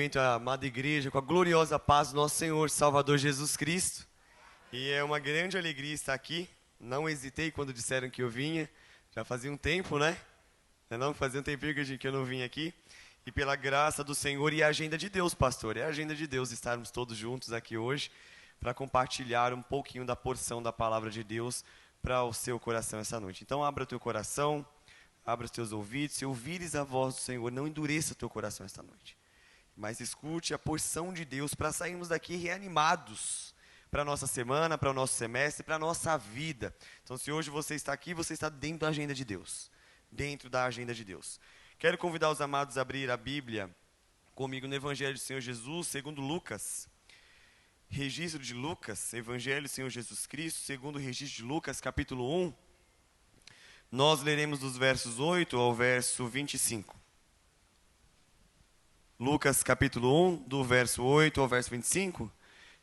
cumprimento a amada igreja com a gloriosa paz do nosso Senhor Salvador Jesus Cristo. E é uma grande alegria estar aqui. Não hesitei quando disseram que eu vinha. Já fazia um tempo, né? Não fazia um tempinho que eu não vim aqui. E pela graça do Senhor e a agenda de Deus, pastor. É a agenda de Deus estarmos todos juntos aqui hoje para compartilhar um pouquinho da porção da palavra de Deus para o seu coração essa noite. Então abra o teu coração, abra os teus ouvidos. Se ouvires a voz do Senhor, não endureça o teu coração esta noite. Mas escute a porção de Deus para sairmos daqui reanimados para a nossa semana, para o nosso semestre, para a nossa vida. Então, se hoje você está aqui, você está dentro da agenda de Deus. Dentro da agenda de Deus. Quero convidar os amados a abrir a Bíblia comigo no Evangelho do Senhor Jesus, segundo Lucas. Registro de Lucas, Evangelho do Senhor Jesus Cristo, segundo o registro de Lucas, capítulo 1. Nós leremos dos versos 8 ao verso 25. Lucas capítulo 1, do verso 8 ao verso 25.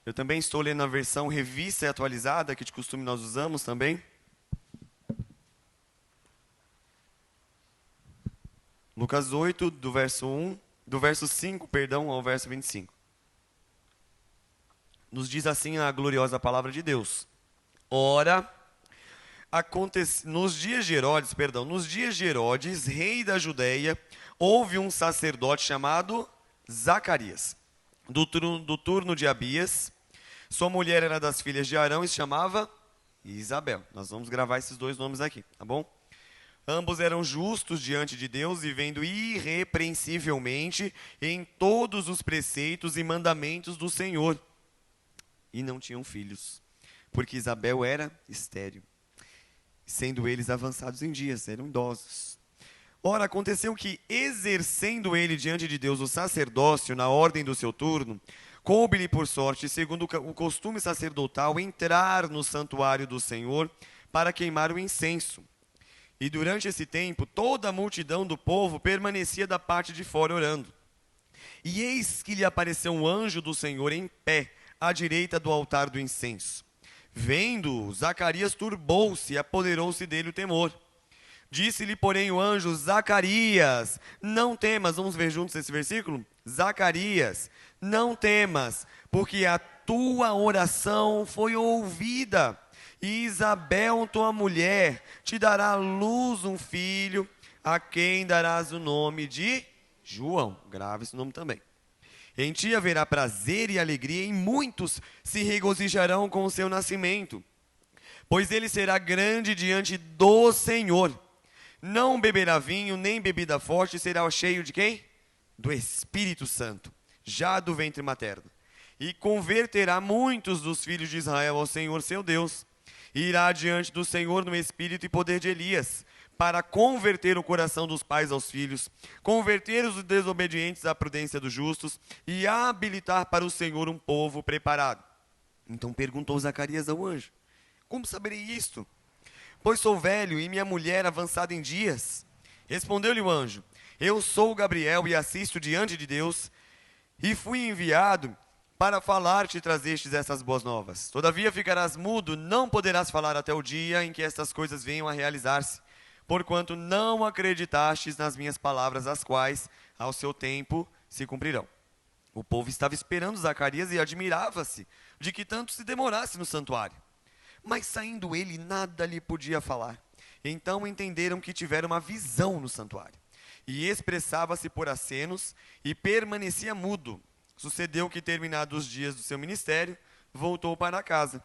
Eu também estou lendo a versão revista e atualizada, que de costume nós usamos também. Lucas 8, do verso 5, ao verso 25. Nos diz assim a gloriosa palavra de Deus. Ora, nos dias de Herodes, rei da Judeia, houve um sacerdote chamado Zacarias, do turno de Abias. Sua mulher era das filhas de Arão e se chamava Isabel. Nós vamos gravar esses dois nomes aqui, tá bom? Ambos eram justos diante de Deus, vivendo irrepreensivelmente em todos os preceitos e mandamentos do Senhor. E não tinham filhos, porque Isabel era estéril, sendo eles avançados em dias, eram idosos. Ora, aconteceu que, exercendo ele diante de Deus o sacerdócio na ordem do seu turno, coube-lhe por sorte, segundo o costume sacerdotal, entrar no santuário do Senhor para queimar o incenso. E durante esse tempo, toda a multidão do povo permanecia da parte de fora orando. E eis que lhe apareceu um anjo do Senhor em pé, à direita do altar do incenso. Vendo-o, Zacarias turbou-se e apoderou-se dele o temor. Disse-lhe, porém, o anjo: Zacarias, não temas. Vamos ver juntos esse versículo? Zacarias, não temas, porque a tua oração foi ouvida. E Isabel, tua mulher, te dará à luz um filho, a quem darás o nome de João. Grave esse nome também. Em ti haverá prazer e alegria, e muitos se regozijarão com o seu nascimento, pois ele será grande diante do Senhor. Não beberá vinho, nem bebida forte, será cheio de quem? Do Espírito Santo, já do ventre materno. E converterá muitos dos filhos de Israel ao Senhor seu Deus. E irá diante do Senhor no espírito e poder de Elias, para converter o coração dos pais aos filhos, converter os desobedientes à prudência dos justos e habilitar para o Senhor um povo preparado. Então perguntou Zacarias ao anjo: como saberei isto? Pois sou velho e minha mulher avançada em dias. Respondeu-lhe o anjo: eu sou Gabriel e assisto diante de Deus, e fui enviado para falar-te e trazer-te essas boas novas. Todavia ficarás mudo, não poderás falar até o dia em que estas coisas venham a realizar-se, porquanto não acreditastes nas minhas palavras, as quais, ao seu tempo, se cumprirão. O povo estava esperando Zacarias e admirava-se de que tanto se demorasse no santuário. Mas saindo ele, nada lhe podia falar. Então entenderam que tivera uma visão no santuário. E expressava-se por acenos e permanecia mudo. Sucedeu que, terminados os dias do seu ministério, voltou para casa.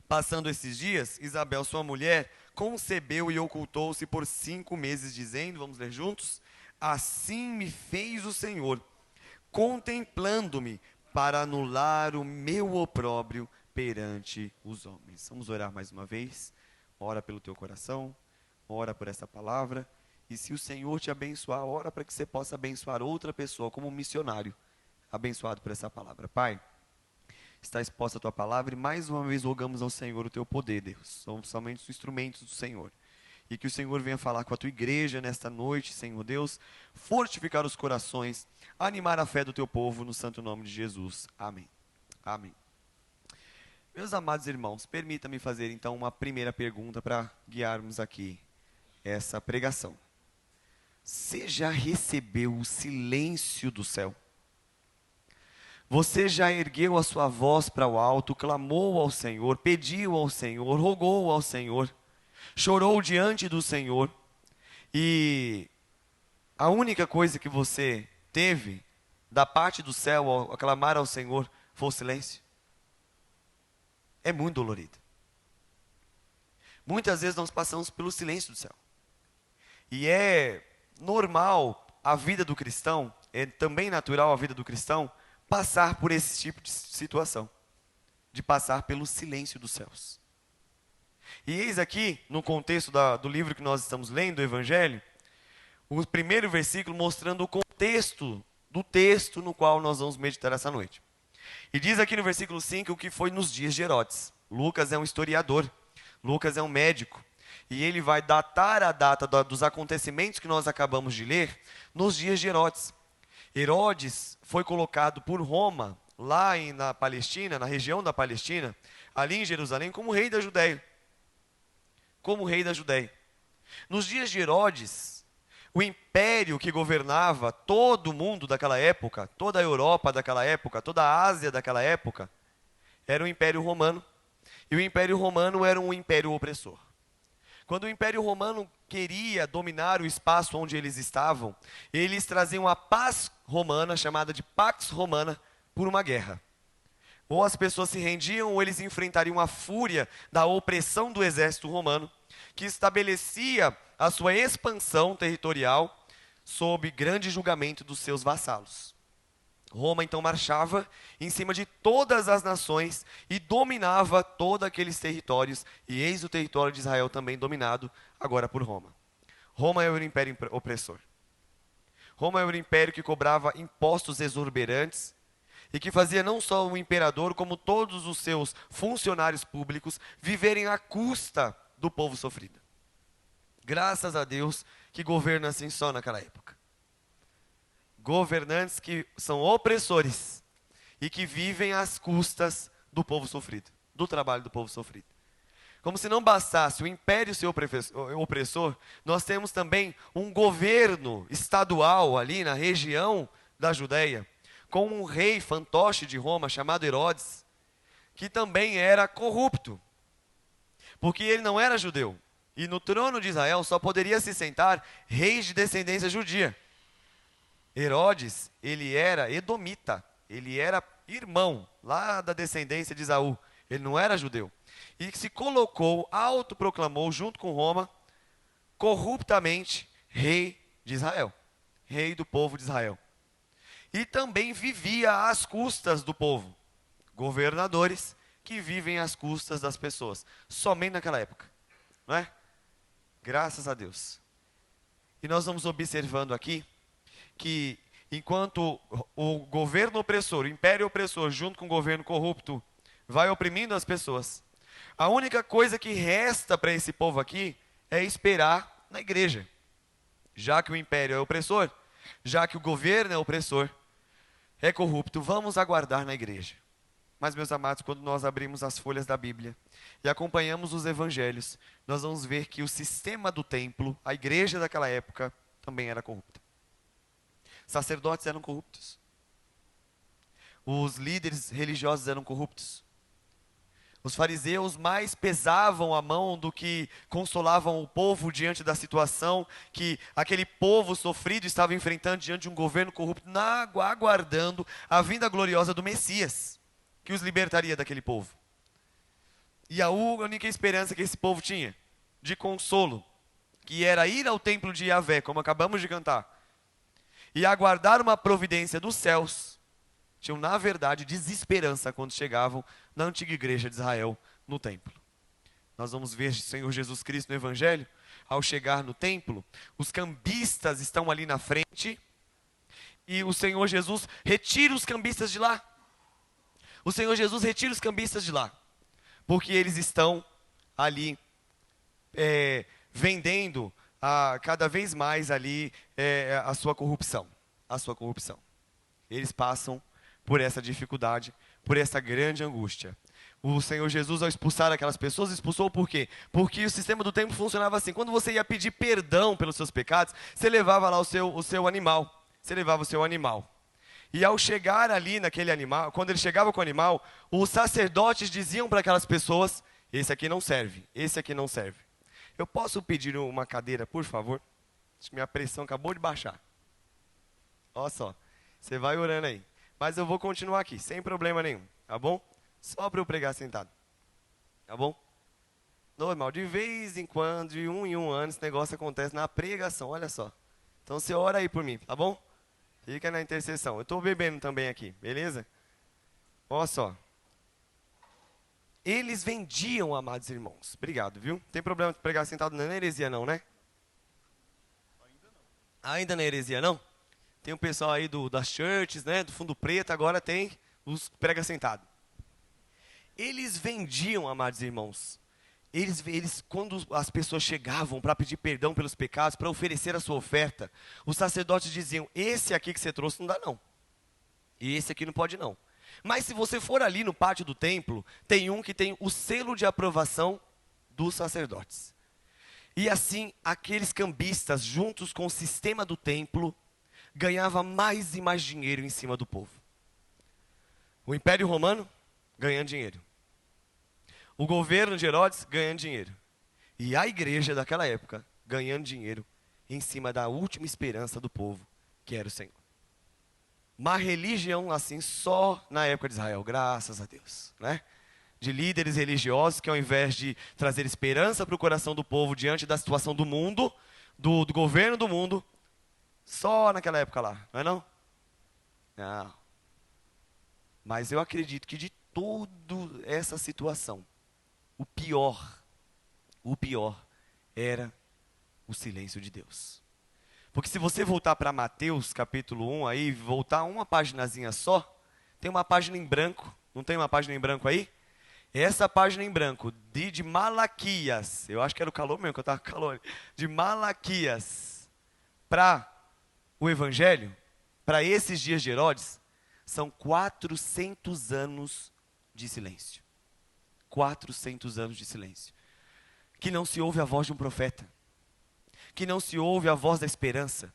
Passando esses dias, Isabel, sua mulher, concebeu e ocultou-se por 5 meses, dizendo, vamos ler juntos: assim me fez o Senhor, contemplando-me, para anular o meu opróbrio perante os homens. Vamos orar mais uma vez. Ora pelo teu coração, ora por essa palavra, e se o Senhor te abençoar, ora para que você possa abençoar outra pessoa como missionário, abençoado por essa palavra. Pai, está exposta a tua palavra e mais uma vez rogamos ao Senhor o teu poder, Deus. Somos somente os instrumentos do Senhor. E que o Senhor venha falar com a tua igreja nesta noite, Senhor Deus, fortificar os corações, animar a fé do teu povo no santo nome de Jesus. Amém. Amém. Meus amados irmãos, permita-me fazer então uma primeira pergunta para guiarmos aqui essa pregação. Você já recebeu o silêncio do céu? Você já ergueu a sua voz para o alto, clamou ao Senhor, pediu ao Senhor, rogou ao Senhor, chorou diante do Senhor, e a única coisa que você teve da parte do céu ao clamar ao Senhor foi o silêncio? É muito dolorido. Muitas vezes nós passamos pelo silêncio do céu. E é normal a vida do cristão, é também natural a vida do cristão, passar por esse tipo de situação, de passar pelo silêncio dos céus. E eis aqui, no contexto do livro que nós estamos lendo, o Evangelho, o primeiro versículo mostrando o contexto do texto no qual nós vamos meditar essa noite. E diz aqui no versículo 5 o que foi nos dias de Herodes. Lucas é um historiador, Lucas é um médico, e ele vai datar a data dos acontecimentos que nós acabamos de ler nos dias de Herodes. Herodes foi colocado por Roma, lá na Palestina, na região da Palestina, ali em Jerusalém, como rei da Judéia. Como rei da Judéia. Nos dias de Herodes, o império que governava todo o mundo daquela época, toda a Europa daquela época, toda a Ásia daquela época, era o Império Romano. E o Império Romano era um império opressor. Quando o Império Romano queria dominar o espaço onde eles estavam, eles traziam a paz romana, chamada de Pax Romana, por uma guerra. Ou as pessoas se rendiam, ou eles enfrentariam a fúria da opressão do exército romano, que estabelecia a sua expansão territorial sob grande julgamento dos seus vassalos. Roma então marchava em cima de todas as nações e dominava todos aqueles territórios, e eis o território de Israel também dominado agora por Roma. Roma era o império opressor. Roma era o império que cobrava impostos exorbitantes e que fazia não só o imperador, como todos os seus funcionários públicos viverem à custa do povo sofrido. Graças a Deus que governa assim só naquela época. Governantes que são opressores e que vivem às custas do povo sofrido, do trabalho do povo sofrido. Como se não bastasse o império ser opressor, nós temos também um governo estadual ali na região da Judéia, com um rei fantoche de Roma chamado Herodes, que também era corrupto, porque ele não era judeu. E no trono de Israel só poderia se sentar reis de descendência judia. Herodes, ele era edomita, ele era irmão lá da descendência de Esaú, ele não era judeu. E se colocou, autoproclamou junto com Roma, corruptamente, rei de Israel, rei do povo de Israel. E também vivia às custas do povo, governadores que vivem às custas das pessoas, somente naquela época, não é? Graças a Deus. E nós vamos observando aqui, que enquanto o governo opressor, o império opressor, junto com o governo corrupto, vai oprimindo as pessoas, a única coisa que resta para esse povo aqui é esperar na igreja. Já que o império é opressor, já que o governo é opressor, é corrupto, vamos aguardar na igreja. Mas, meus amados, quando nós abrimos as folhas da Bíblia e acompanhamos os evangelhos, nós vamos ver que o sistema do templo, a igreja daquela época, também era corrupta. Sacerdotes eram corruptos. Os líderes religiosos eram corruptos. Os fariseus mais pesavam a mão do que consolavam o povo diante da situação que aquele povo sofrido estava enfrentando diante de um governo corrupto, aguardando a vinda gloriosa do Messias, que os libertaria daquele povo. E a única esperança que esse povo tinha de consolo, que era ir ao templo de Yahvé, como acabamos de cantar, e aguardar uma providência dos céus, tinham, na verdade, desesperança quando chegavam na antiga igreja de Israel, no templo. Nós vamos ver o Senhor Jesus Cristo no Evangelho, ao chegar no templo, os cambistas estão ali na frente, e o Senhor Jesus retira os cambistas de lá. O Senhor Jesus retira os cambistas de lá, porque eles estão ali vendendo cada vez mais ali a sua corrupção. Eles passam por essa dificuldade, por essa grande angústia. O Senhor Jesus, ao expulsar aquelas pessoas, expulsou por quê? Porque o sistema do templo funcionava assim. Quando você ia pedir perdão pelos seus pecados, você levava lá o seu animal. Você levava o seu animal. E ao chegar ali naquele animal, quando ele chegava com o animal, os sacerdotes diziam para aquelas pessoas: esse aqui não serve, esse aqui não serve. Eu posso pedir uma cadeira, por favor? Acho que minha pressão acabou de baixar. Olha só, você vai orando aí. Mas eu vou continuar aqui, sem problema nenhum, tá bom? Só para eu pregar sentado, tá bom? Normal, de vez em quando, de um em um ano, esse negócio acontece na pregação, olha só. Então você ora aí por mim, tá bom? Fica na intercessão. Eu estou bebendo também aqui, beleza? Olha só. Eles vendiam, amados irmãos. Obrigado, viu? Não tem problema de pregar sentado não é heresia não, né? Ainda não é heresia não? Tem um pessoal aí das churches, né? Do fundo preto, agora tem os prega sentado. Eles vendiam, amados irmãos. Quando as pessoas chegavam para pedir perdão pelos pecados, para oferecer a sua oferta, os sacerdotes diziam: esse aqui que você trouxe não dá não. E esse aqui não pode não. Mas se você for ali no pátio do templo, tem um que tem o selo de aprovação dos sacerdotes. E assim, aqueles cambistas, juntos com o sistema do templo, ganhavam mais e mais dinheiro em cima do povo. O Império Romano ganhando dinheiro. O governo de Herodes ganhando dinheiro. E a igreja daquela época ganhando dinheiro em cima da última esperança do povo, que era o Senhor. Uma religião assim só na época de Israel, graças a Deus, né? De líderes religiosos que ao invés de trazer esperança para o coração do povo diante da situação do mundo, do governo do mundo, só naquela época lá, não é não? Não. Mas eu acredito que de toda essa situação, o pior era o silêncio de Deus. Porque se você voltar para Mateus capítulo 1 aí, voltar uma paginazinha só, tem uma página em branco, não tem uma página em branco aí? Essa página em branco, de Malaquias, eu acho que era o calor mesmo, que eu estava com calor, de Malaquias para o Evangelho, para esses dias de Herodes, são 400 anos de silêncio. 400 anos de silêncio. Que não se ouve a voz de um profeta. Que não se ouve a voz da esperança.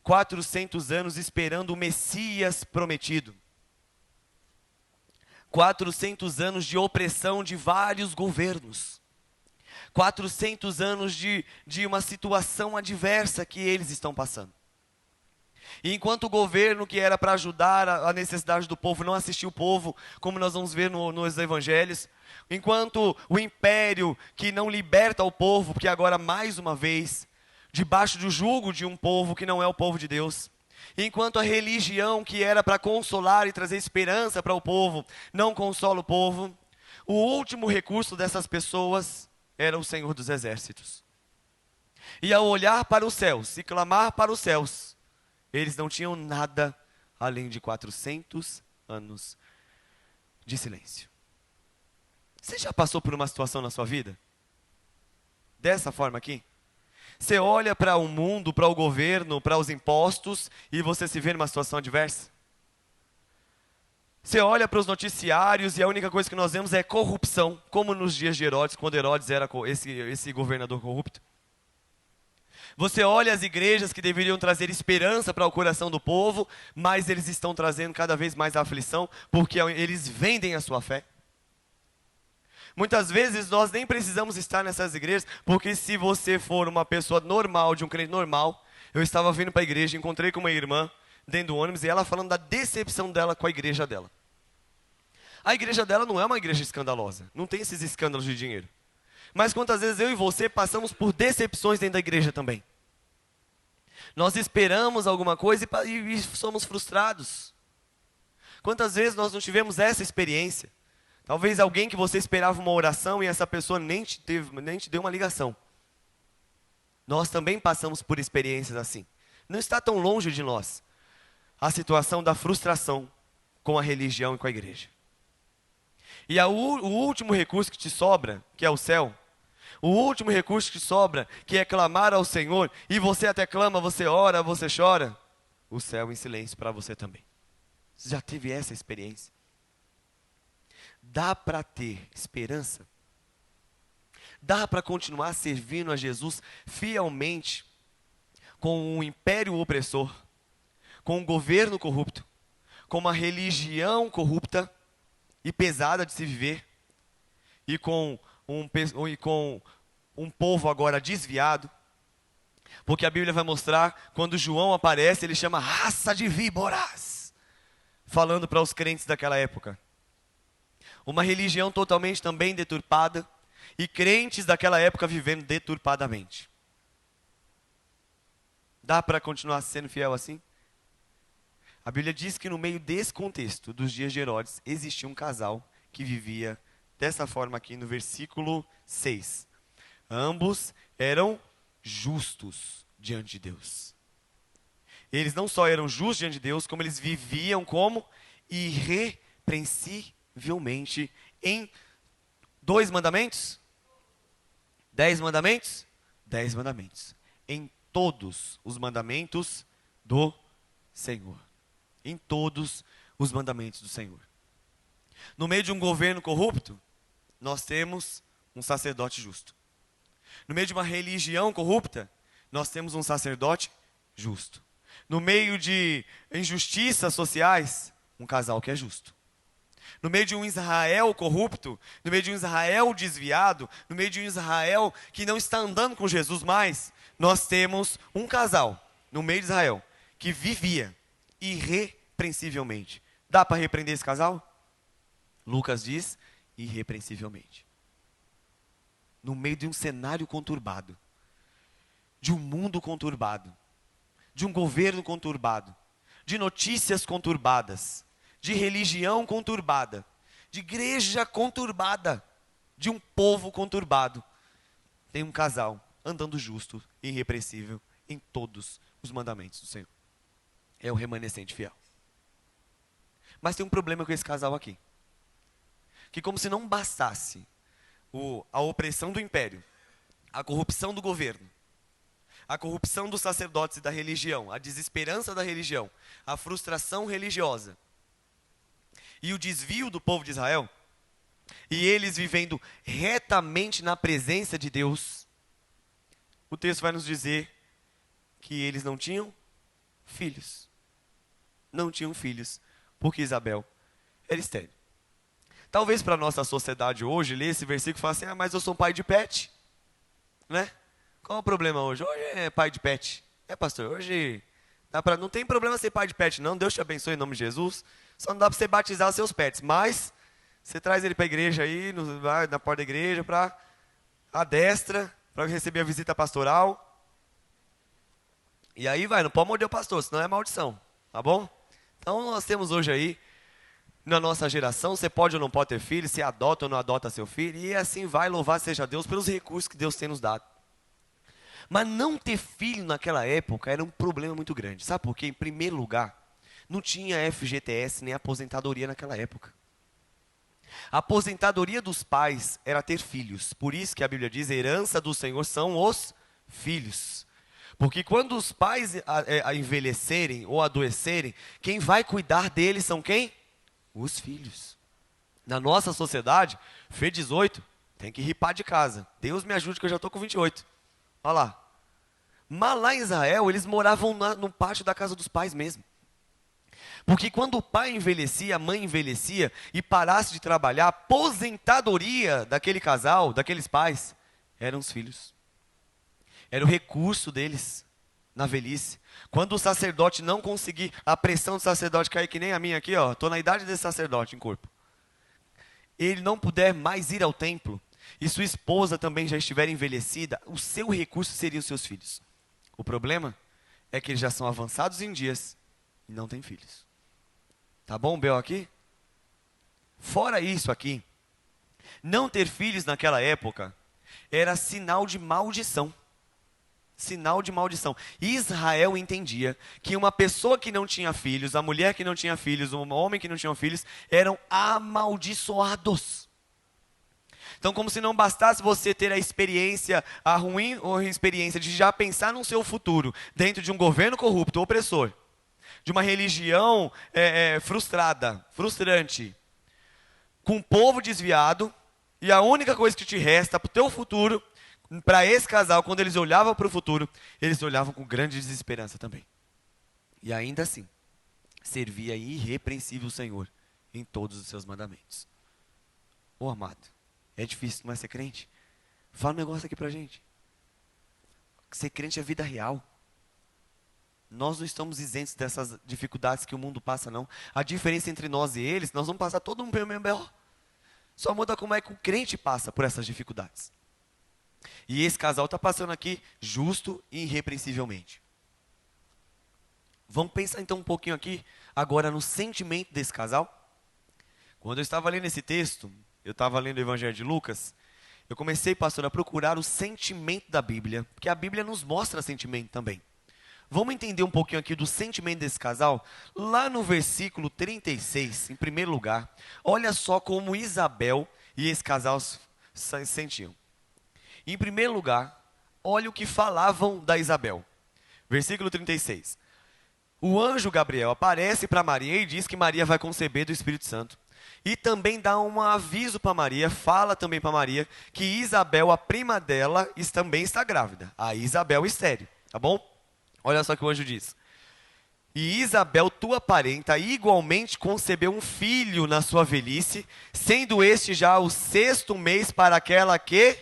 400 anos esperando o Messias prometido. 400 anos de opressão de vários governos. 400 anos de uma situação adversa que eles estão passando. E enquanto o governo que era para ajudar a necessidade do povo não assistiu o povo, como nós vamos ver nos evangelhos, enquanto o império que não liberta o povo, porque agora mais uma vez, debaixo do jugo de um povo que não é o povo de Deus, enquanto a religião que era para consolar e trazer esperança para o povo, não consola o povo, o último recurso dessas pessoas era o Senhor dos Exércitos. E ao olhar para os céus e clamar para os céus, eles não tinham nada além de 400 anos de silêncio. Você já passou por uma situação na sua vida? Dessa forma aqui? Você olha para o mundo, para o governo, para os impostos e você se vê numa situação adversa? Você olha para os noticiários e a única coisa que nós vemos é corrupção, como nos dias de Herodes, quando Herodes era esse governador corrupto. Você olha as igrejas que deveriam trazer esperança para o coração do povo, mas eles estão trazendo cada vez mais aflição, porque eles vendem a sua fé. Muitas vezes nós nem precisamos estar nessas igrejas, porque se você for uma pessoa normal, de um crente normal, eu estava vindo para a igreja, encontrei com uma irmã dentro do ônibus, e ela falando da decepção dela com a igreja dela. A igreja dela não é uma igreja escandalosa, não tem esses escândalos de dinheiro. Mas quantas vezes eu e você passamos por decepções dentro da igreja também? Nós esperamos alguma coisa e somos frustrados. Quantas vezes nós não tivemos essa experiência? Talvez alguém que você esperava uma oração e essa pessoa nem te deu uma ligação. Nós também passamos por experiências assim. Não está tão longe de nós a situação da frustração com a religião e com a igreja. E o último recurso que te sobra, que é o céu, o último recurso que sobra, que é clamar ao Senhor, e você até clama, você ora, você chora, o céu em silêncio para você também. Você já teve essa experiência? Dá para ter esperança? Dá para continuar servindo a Jesus fielmente com um império opressor, com um governo corrupto, com uma religião corrupta e pesada de se viver, e com um povo agora desviado, porque a Bíblia vai mostrar, quando João aparece, ele chama raça de víboras, falando para os crentes daquela época. Uma religião totalmente também deturpada, e crentes daquela época vivendo deturpadamente. Dá para continuar sendo fiel assim? A Bíblia diz que no meio desse contexto, dos dias de Herodes, existia um casal que vivia dessa forma aqui no versículo 6. Ambos eram justos diante de Deus. Eles não só eram justos diante de Deus, como eles viviam como irrepreensivelmente em 2 mandamentos? 10 mandamentos? 10 mandamentos. Em todos os mandamentos do Senhor. Em todos os mandamentos do Senhor. No meio de um governo corrupto, nós temos um sacerdote justo. No meio de uma religião corrupta, nós temos um sacerdote justo. No meio de injustiças sociais, um casal que é justo. No meio de um Israel corrupto, no meio de um Israel desviado, no meio de um Israel que não está andando com Jesus mais, nós temos um casal no meio de Israel que vivia irrepreensivelmente. Dá para repreender esse casal? Lucas diz, irrepreensivelmente. No meio de um cenário conturbado, de um mundo conturbado, de um governo conturbado, de notícias conturbadas, de religião conturbada, de igreja conturbada, de um povo conturbado, tem um casal andando justo e irrepreensível em todos os mandamentos do Senhor. É o remanescente fiel. Mas tem um problema com esse casal aqui. Que como se não bastasse a opressão do império, a corrupção do governo, a corrupção dos sacerdotes e da religião, a desesperança da religião, a frustração religiosa e o desvio do povo de Israel, e eles vivendo retamente na presença de Deus, o texto vai nos dizer que eles não tinham filhos. Não tinham filhos, porque Isabel era estéril. Talvez para a nossa sociedade hoje, ler esse versículo e falar assim, mas eu sou pai de pet, né? Qual é o problema hoje? Hoje é pai de pet. Pastor, hoje não tem problema ser pai de pet não, Deus te abençoe em nome de Jesus, só não dá para você batizar os seus pets, mas você traz ele para a igreja aí, na porta da igreja, para a destra, para receber a visita pastoral, e aí não pode morder o pastor, senão é maldição, tá bom? Então nós temos hoje aí, na nossa geração, você pode ou não pode ter filho, se adota ou não adota seu filho, e assim vai, louvado seja Deus pelos recursos que Deus tem nos dado. Mas não ter filho naquela época era um problema muito grande. Sabe por quê? Em primeiro lugar, não tinha FGTS nem aposentadoria naquela época. A aposentadoria dos pais era ter filhos. Por isso que a Bíblia diz, a herança do Senhor são os filhos. Porque quando os pais envelhecerem ou adoecerem, quem vai cuidar deles são quem? Os filhos. Na nossa sociedade, fez 18, tem que ripar de casa. Deus me ajude que eu já estou com 28. Olha lá. Mas lá em Israel, eles moravam no pátio da casa dos pais mesmo. Porque quando o pai envelhecia, a mãe envelhecia e parasse de trabalhar, a aposentadoria daquele casal, daqueles pais, eram os filhos. Era o recurso deles na velhice. Quando o sacerdote não conseguir, a pressão do sacerdote cair que nem a minha aqui, estou na idade desse sacerdote em corpo. Ele não puder mais ir ao templo, e sua esposa também já estiver envelhecida, o seu recurso seriam os seus filhos. O problema é que eles já são avançados em dias e não têm filhos. Tá bom, Bel, aqui? Fora isso aqui, não ter filhos naquela época era sinal de maldição. Sinal de maldição. Israel entendia que uma pessoa que não tinha filhos, a mulher que não tinha filhos, um homem que não tinha filhos, eram amaldiçoados. Então, como se não bastasse você ter a experiência, a ruim ou a experiência de já pensar no seu futuro, dentro de um governo corrupto, opressor, de uma religião frustrada, frustrante, com um povo desviado, e a única coisa que te resta para o teu futuro, para esse casal, quando eles olhavam para o futuro, eles olhavam com grande desesperança também. E ainda assim, servia irrepreensível o Senhor em todos os seus mandamentos. Ô amado, é difícil não é ser crente? Fala um negócio aqui pra gente. Ser crente é vida real. Nós não estamos isentos dessas dificuldades que o mundo passa, não. A diferença entre nós e eles, nós vamos passar todo mundo pelo mesmo B.O. Só muda como é que o crente passa por essas dificuldades. E esse casal está passando aqui justo e irrepreensivelmente. Vamos pensar então um pouquinho aqui, agora no sentimento desse casal. Quando eu estava lendo esse texto, eu estava lendo o Evangelho de Lucas, eu comecei, pastor, a procurar o sentimento da Bíblia, porque a Bíblia nos mostra sentimento também. Vamos entender um pouquinho aqui do sentimento desse casal? Lá no versículo 36, em primeiro lugar, olha só como Isabel e esse casal se sentiam. Em primeiro lugar, olha o que falavam da Isabel. Versículo 36. O anjo Gabriel aparece para Maria e diz que Maria vai conceber do Espírito Santo. E também dá um aviso para Maria, fala também para Maria, que Isabel, a prima dela, também está grávida. A Isabel estéril, tá bom? Olha só o que o anjo diz. E Isabel, tua parenta, igualmente concebeu um filho na sua velhice, sendo este já o 6º mês para aquela que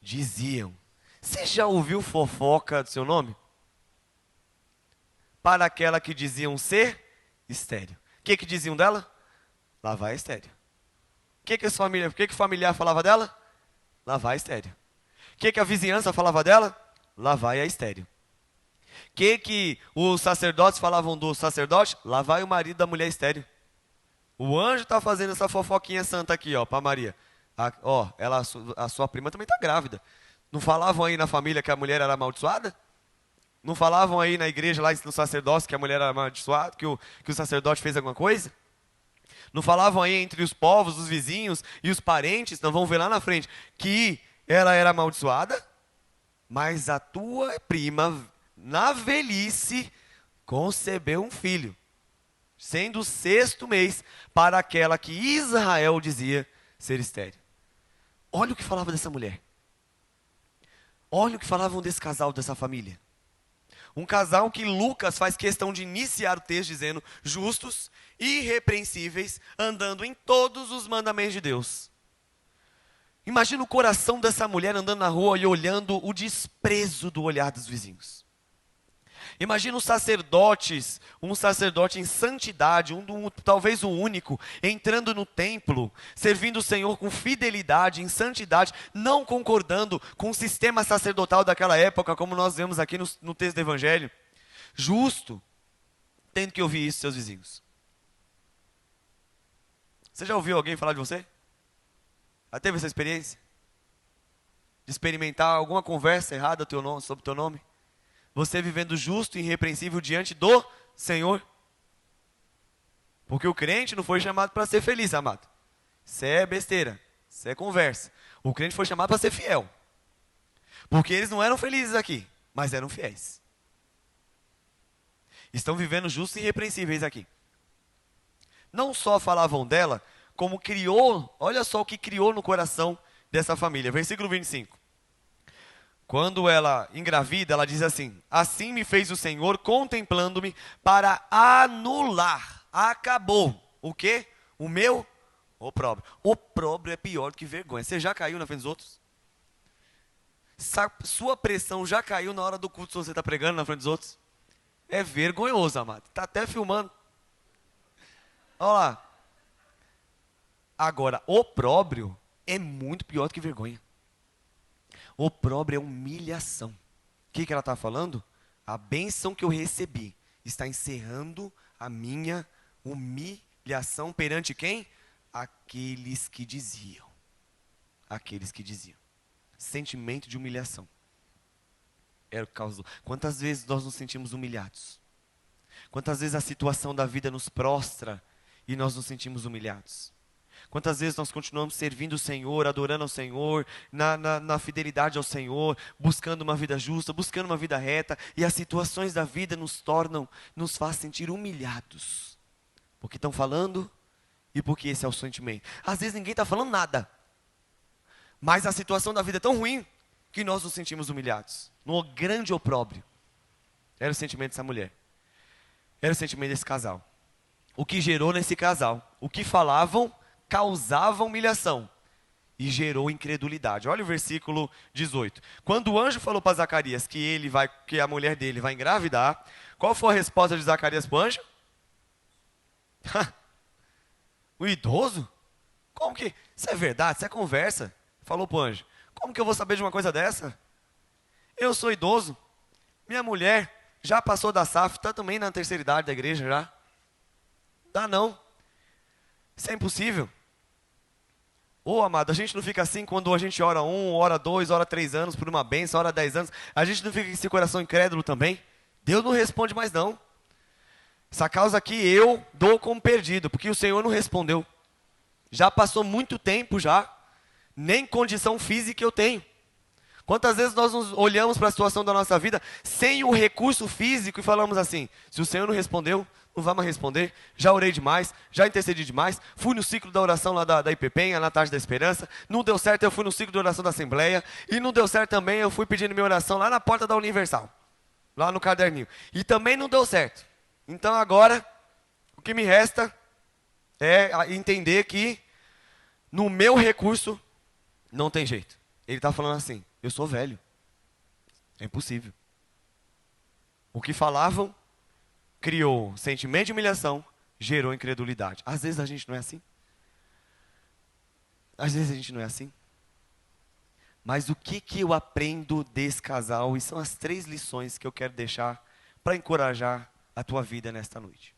diziam. Você já ouviu fofoca do seu nome? Para aquela que diziam ser estéril. O que diziam dela? Lá vai estéril. O que o familiar falava dela? Lá vai estéril. O que a vizinhança falava dela? Lá vai a estéril. O que os sacerdotes falavam do sacerdote? Lá vai o marido da mulher estéril. O anjo está fazendo essa fofoquinha santa aqui, ó, para Maria. A sua prima também está grávida. Não falavam aí na família que a mulher era amaldiçoada? Não falavam aí na igreja, lá no sacerdócio, que a mulher era amaldiçoada, que o sacerdote fez alguma coisa? Não falavam aí entre os povos, os vizinhos e os parentes, não vão ver lá na frente, que ela era amaldiçoada? Mas a tua prima, na velhice, concebeu um filho, sendo o 6º mês para aquela que Israel dizia ser estéril. Olha o que falava dessa mulher. Olha o que falavam desse casal, dessa família. Um casal que Lucas faz questão de iniciar o texto dizendo justos, irrepreensíveis, andando em todos os mandamentos de Deus. Imagina o coração dessa mulher andando na rua e olhando o desprezo do olhar dos vizinhos. Imagina os sacerdotes, um sacerdote em santidade, talvez o único, entrando no templo, servindo o Senhor com fidelidade, em santidade, não concordando com o sistema sacerdotal daquela época, como nós vemos aqui no texto do Evangelho. Justo, tendo que ouvir isso, seus vizinhos. Você já ouviu alguém falar de você? Já teve essa experiência? De experimentar alguma conversa errada sobre o teu nome? Você vivendo justo e irrepreensível diante do Senhor. Porque o crente não foi chamado para ser feliz, amado. Isso é besteira, isso é conversa. O crente foi chamado para ser fiel. Porque eles não eram felizes aqui, mas eram fiéis. Estão vivendo justos e irrepreensíveis aqui. Não só falavam dela, como criou, olha só o que criou no coração dessa família. Versículo 25. Quando ela engravida, ela diz assim: assim me fez o Senhor contemplando-me para anular. Acabou. O quê? O meu opróbrio. Opróbrio é pior do que vergonha. Você já caiu na frente dos outros? Sua pressão já caiu na hora do culto, se você está pregando na frente dos outros? É vergonhoso, amado. Está até filmando. Olha lá. Agora, opróbrio é muito pior do que vergonha. Opróbrio é humilhação. O que ela está falando? A bênção que eu recebi está encerrando a minha humilhação perante quem? Aqueles que diziam. Aqueles que diziam. Sentimento de humilhação. Era o causa. Quantas vezes nós nos sentimos humilhados? Quantas vezes a situação da vida nos prostra e nós nos sentimos humilhados? Quantas vezes nós continuamos servindo o Senhor, adorando ao Senhor, na fidelidade ao Senhor, buscando uma vida justa, buscando uma vida reta, e as situações da vida nos faz sentir humilhados. Porque estão falando e porque esse é o sentimento. Às vezes ninguém está falando nada, mas a situação da vida é tão ruim que nós nos sentimos humilhados. No grande opróbrio. Era o sentimento dessa mulher. Era o sentimento desse casal. o que gerou nesse casal. O que falavam causava humilhação e gerou incredulidade. Olha o versículo 18. Quando o anjo falou para Zacarias que a mulher dele vai engravidar, qual foi a resposta de Zacarias para o anjo? O idoso? Como que? Isso é verdade? Isso é conversa? Falou para o anjo. Como que eu vou saber de uma coisa dessa? Eu sou idoso. Minha mulher já passou da safra, está também na terceira idade da igreja já. Dá não. Isso é impossível. Ô, amado, a gente não fica assim quando a gente ora 1, ora 2, ora 3 anos por uma bênção, ora 10 anos. A gente não fica com esse coração incrédulo também? Deus não responde mais não. Essa causa aqui eu dou como perdido, porque o Senhor não respondeu. Já passou muito tempo já. Nem condição física eu tenho. Quantas vezes nós nos olhamos para a situação da nossa vida sem o recurso físico e falamos assim, se o Senhor não respondeu, não vai mais responder, já orei demais, já intercedi demais, fui no ciclo da oração lá da IPPenha, na Tarde da Esperança, não deu certo, eu fui no ciclo de oração da Assembleia, e não deu certo também, eu fui pedindo minha oração lá na porta da Universal, lá no caderninho, e também não deu certo. Então agora, o que me resta é entender que no meu recurso não tem jeito. Ele está falando assim, eu sou velho. É impossível. O que falavam criou sentimento de humilhação, gerou incredulidade. Às vezes a gente não é assim. Às vezes a gente não é assim. Mas o que eu aprendo desse casal? E são as 3 lições que eu quero deixar para encorajar a tua vida nesta noite.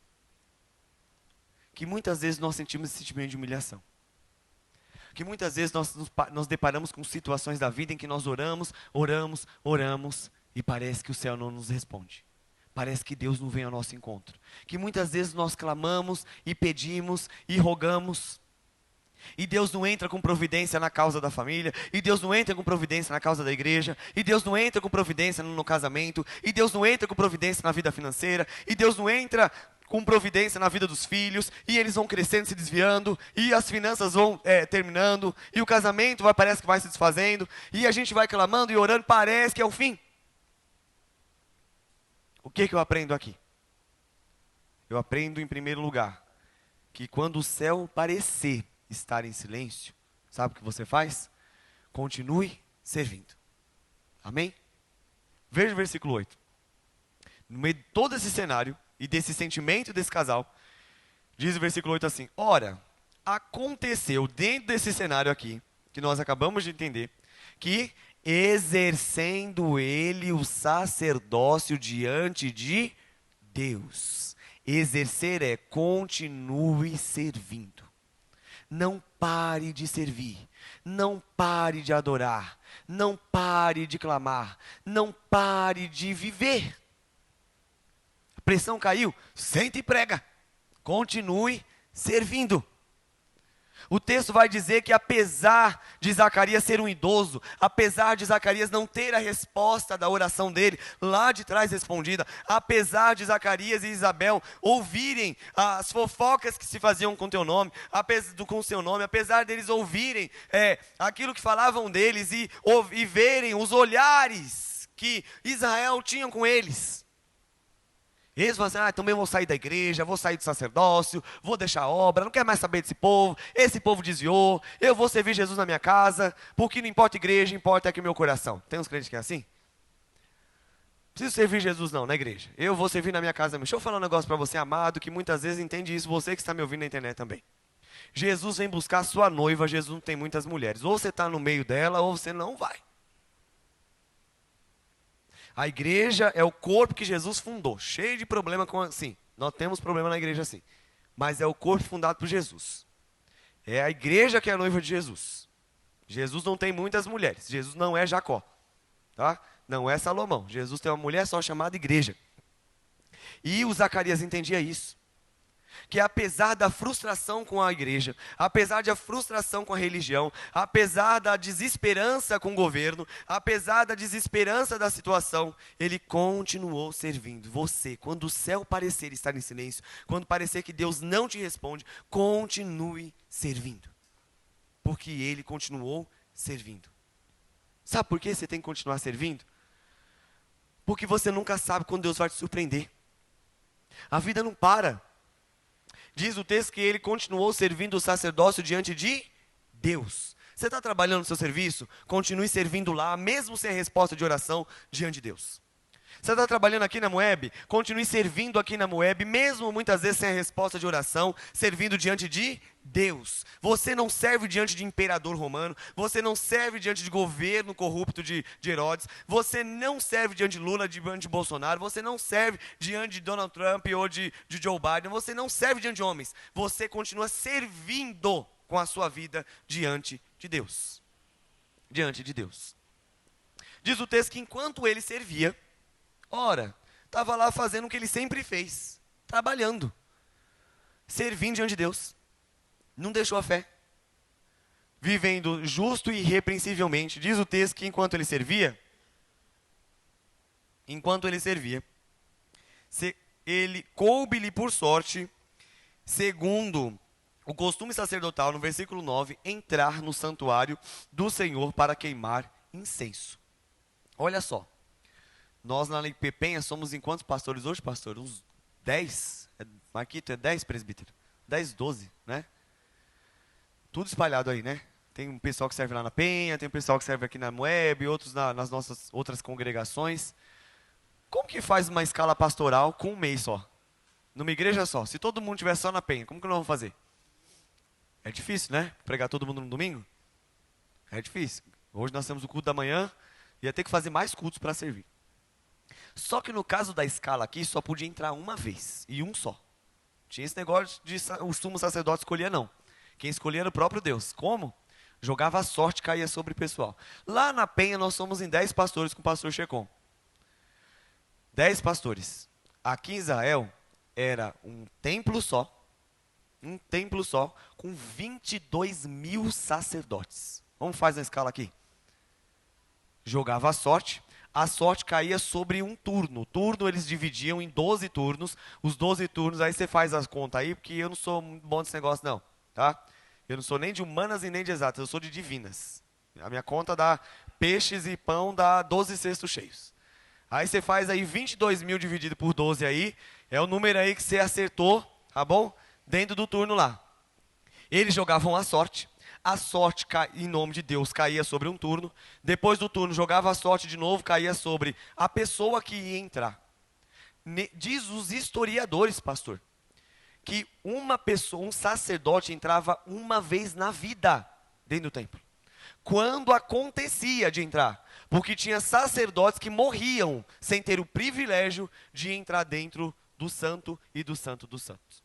Que muitas vezes nós sentimos esse sentimento de humilhação. Que muitas vezes nós nos deparamos com situações da vida em que nós oramos e parece que o céu não nos responde. Parece que Deus não vem ao nosso encontro. Que muitas vezes nós clamamos e pedimos e rogamos e Deus não entra com providência na causa da família, e Deus não entra com providência na causa da igreja, e Deus não entra com providência no casamento, e Deus não entra com providência na vida financeira, e Deus não entra com providência na vida dos filhos, e eles vão crescendo, se desviando, e as finanças vão terminando, e o casamento parece que vai se desfazendo, e a gente vai clamando e orando, parece que é o fim. O que eu aprendo aqui? Eu aprendo em primeiro lugar, que quando o céu parecer estar em silêncio, sabe o que você faz? Continue servindo. Amém? Veja o versículo 8. No meio de todo esse cenário, e desse sentimento desse casal, diz o versículo 8 assim: ora, aconteceu dentro desse cenário aqui, que nós acabamos de entender, que exercendo ele o sacerdócio diante de Deus. Exercer é continue servindo. Não pare de servir, não pare de adorar, não pare de clamar, não pare de viver. A pressão caiu, sente e prega, continue servindo. O texto vai dizer que apesar de Zacarias ser um idoso, apesar de Zacarias não ter a resposta da oração dele, lá de trás respondida, apesar de Zacarias e Isabel ouvirem as fofocas que se faziam com teu nome, com seu nome, apesar deles ouvirem aquilo que falavam deles e verem os olhares que Israel tinha com eles, eles vão dizer, também vou sair da igreja, vou sair do sacerdócio, vou deixar a obra, não quero mais saber desse povo, esse povo desviou, eu vou servir Jesus na minha casa, porque não importa a igreja, importa aqui o meu coração. Tem uns crentes que é assim? Não preciso servir Jesus não, na igreja, eu vou servir na minha casa. Deixa eu falar um negócio para você, amado, que muitas vezes entende isso, você que está me ouvindo na internet também. Jesus vem buscar a sua noiva, Jesus não tem muitas mulheres, ou você está no meio dela, ou você não vai. A igreja é o corpo que Jesus fundou, cheio de problema com assim. Nós temos problema na igreja assim, mas é o corpo fundado por Jesus. É a igreja que é a noiva de Jesus. Jesus não tem muitas mulheres. Jesus não é Jacó, tá? Não é Salomão. Jesus tem uma mulher só chamada igreja. E o Zacarias entendia isso. Que apesar da frustração com a igreja, apesar da frustração com a religião, apesar da desesperança com o governo, apesar da desesperança da situação, ele continuou servindo. Você, quando o céu parecer estar em silêncio, quando parecer que Deus não te responde, continue servindo. Porque ele continuou servindo. Sabe por que você tem que continuar servindo? Porque você nunca sabe quando Deus vai te surpreender. A vida não para. Diz o texto que ele continuou servindo o sacerdócio diante de Deus. Você está trabalhando no seu serviço? Continue servindo lá, mesmo sem a resposta de oração diante de Deus. Você está trabalhando aqui na Moeb? Continue servindo aqui na Moeb, mesmo muitas vezes sem a resposta de oração, servindo diante de Deus. Você não serve diante de imperador romano, você não serve diante de governo corrupto de Herodes, você não serve diante de Lula, diante de Bolsonaro, você não serve diante de Donald Trump ou de Joe Biden, você não serve diante de homens, você continua servindo com a sua vida diante de Deus. Diante de Deus. Diz o texto que enquanto ele servia, ora, estava lá fazendo o que ele sempre fez, trabalhando, servindo diante de Deus, não deixou a fé, vivendo justo e irrepreensivelmente. Diz o texto que enquanto ele servia, ele coube-lhe por sorte, segundo o costume sacerdotal, no versículo 9, entrar no santuário do Senhor para queimar incenso. Olha só. Nós na Lei Penha somos em quantos pastores hoje, pastor? Uns 10? Marquito, é 10 presbíteros? 10, 12, né? Tudo espalhado aí, né? Tem um pessoal que serve lá na Penha, tem um pessoal que serve aqui na Moeb, outros nas nossas outras congregações. Como que faz uma escala pastoral com um mês só? Numa igreja só? Se todo mundo estiver só na Penha, como que nós vamos fazer? É difícil, né? Pregar todo mundo no domingo? É difícil. Hoje nós temos o culto da manhã, ia ter que fazer mais cultos para servir. Só que no caso da escala aqui, só podia entrar uma vez, e um só. Tinha esse negócio de o sumo sacerdote escolher, não. Quem escolhia era o próprio Deus. Como? Jogava a sorte, caía sobre o pessoal. Lá na Penha, nós somos em 10 pastores com o pastor Checon. 10 pastores. Aqui em Israel, era um templo só, com 22 mil sacerdotes. Vamos fazer a escala aqui. Jogava a sorte caía sobre um turno. O turno eles dividiam em 12 turnos. Os 12 turnos, aí você faz as contas aí, porque eu não sou muito bom desse negócio não, tá? Eu não sou nem de humanas e nem de exatas, eu sou de divinas. A minha conta dá peixes e pão, dá 12 cestos cheios. Aí você faz aí 22 mil dividido por 12 aí, é o número aí que você acertou, tá bom? Dentro do turno lá. Eles jogavam a sorte em nome de Deus caía sobre um turno, depois do turno jogava a sorte de novo, caía sobre a pessoa que ia entrar. Diz os historiadores, pastor, que uma pessoa, um sacerdote entrava uma vez na vida dentro do templo. Quando acontecia de entrar, porque tinha sacerdotes que morriam sem ter o privilégio de entrar dentro do santo e do santo dos santos.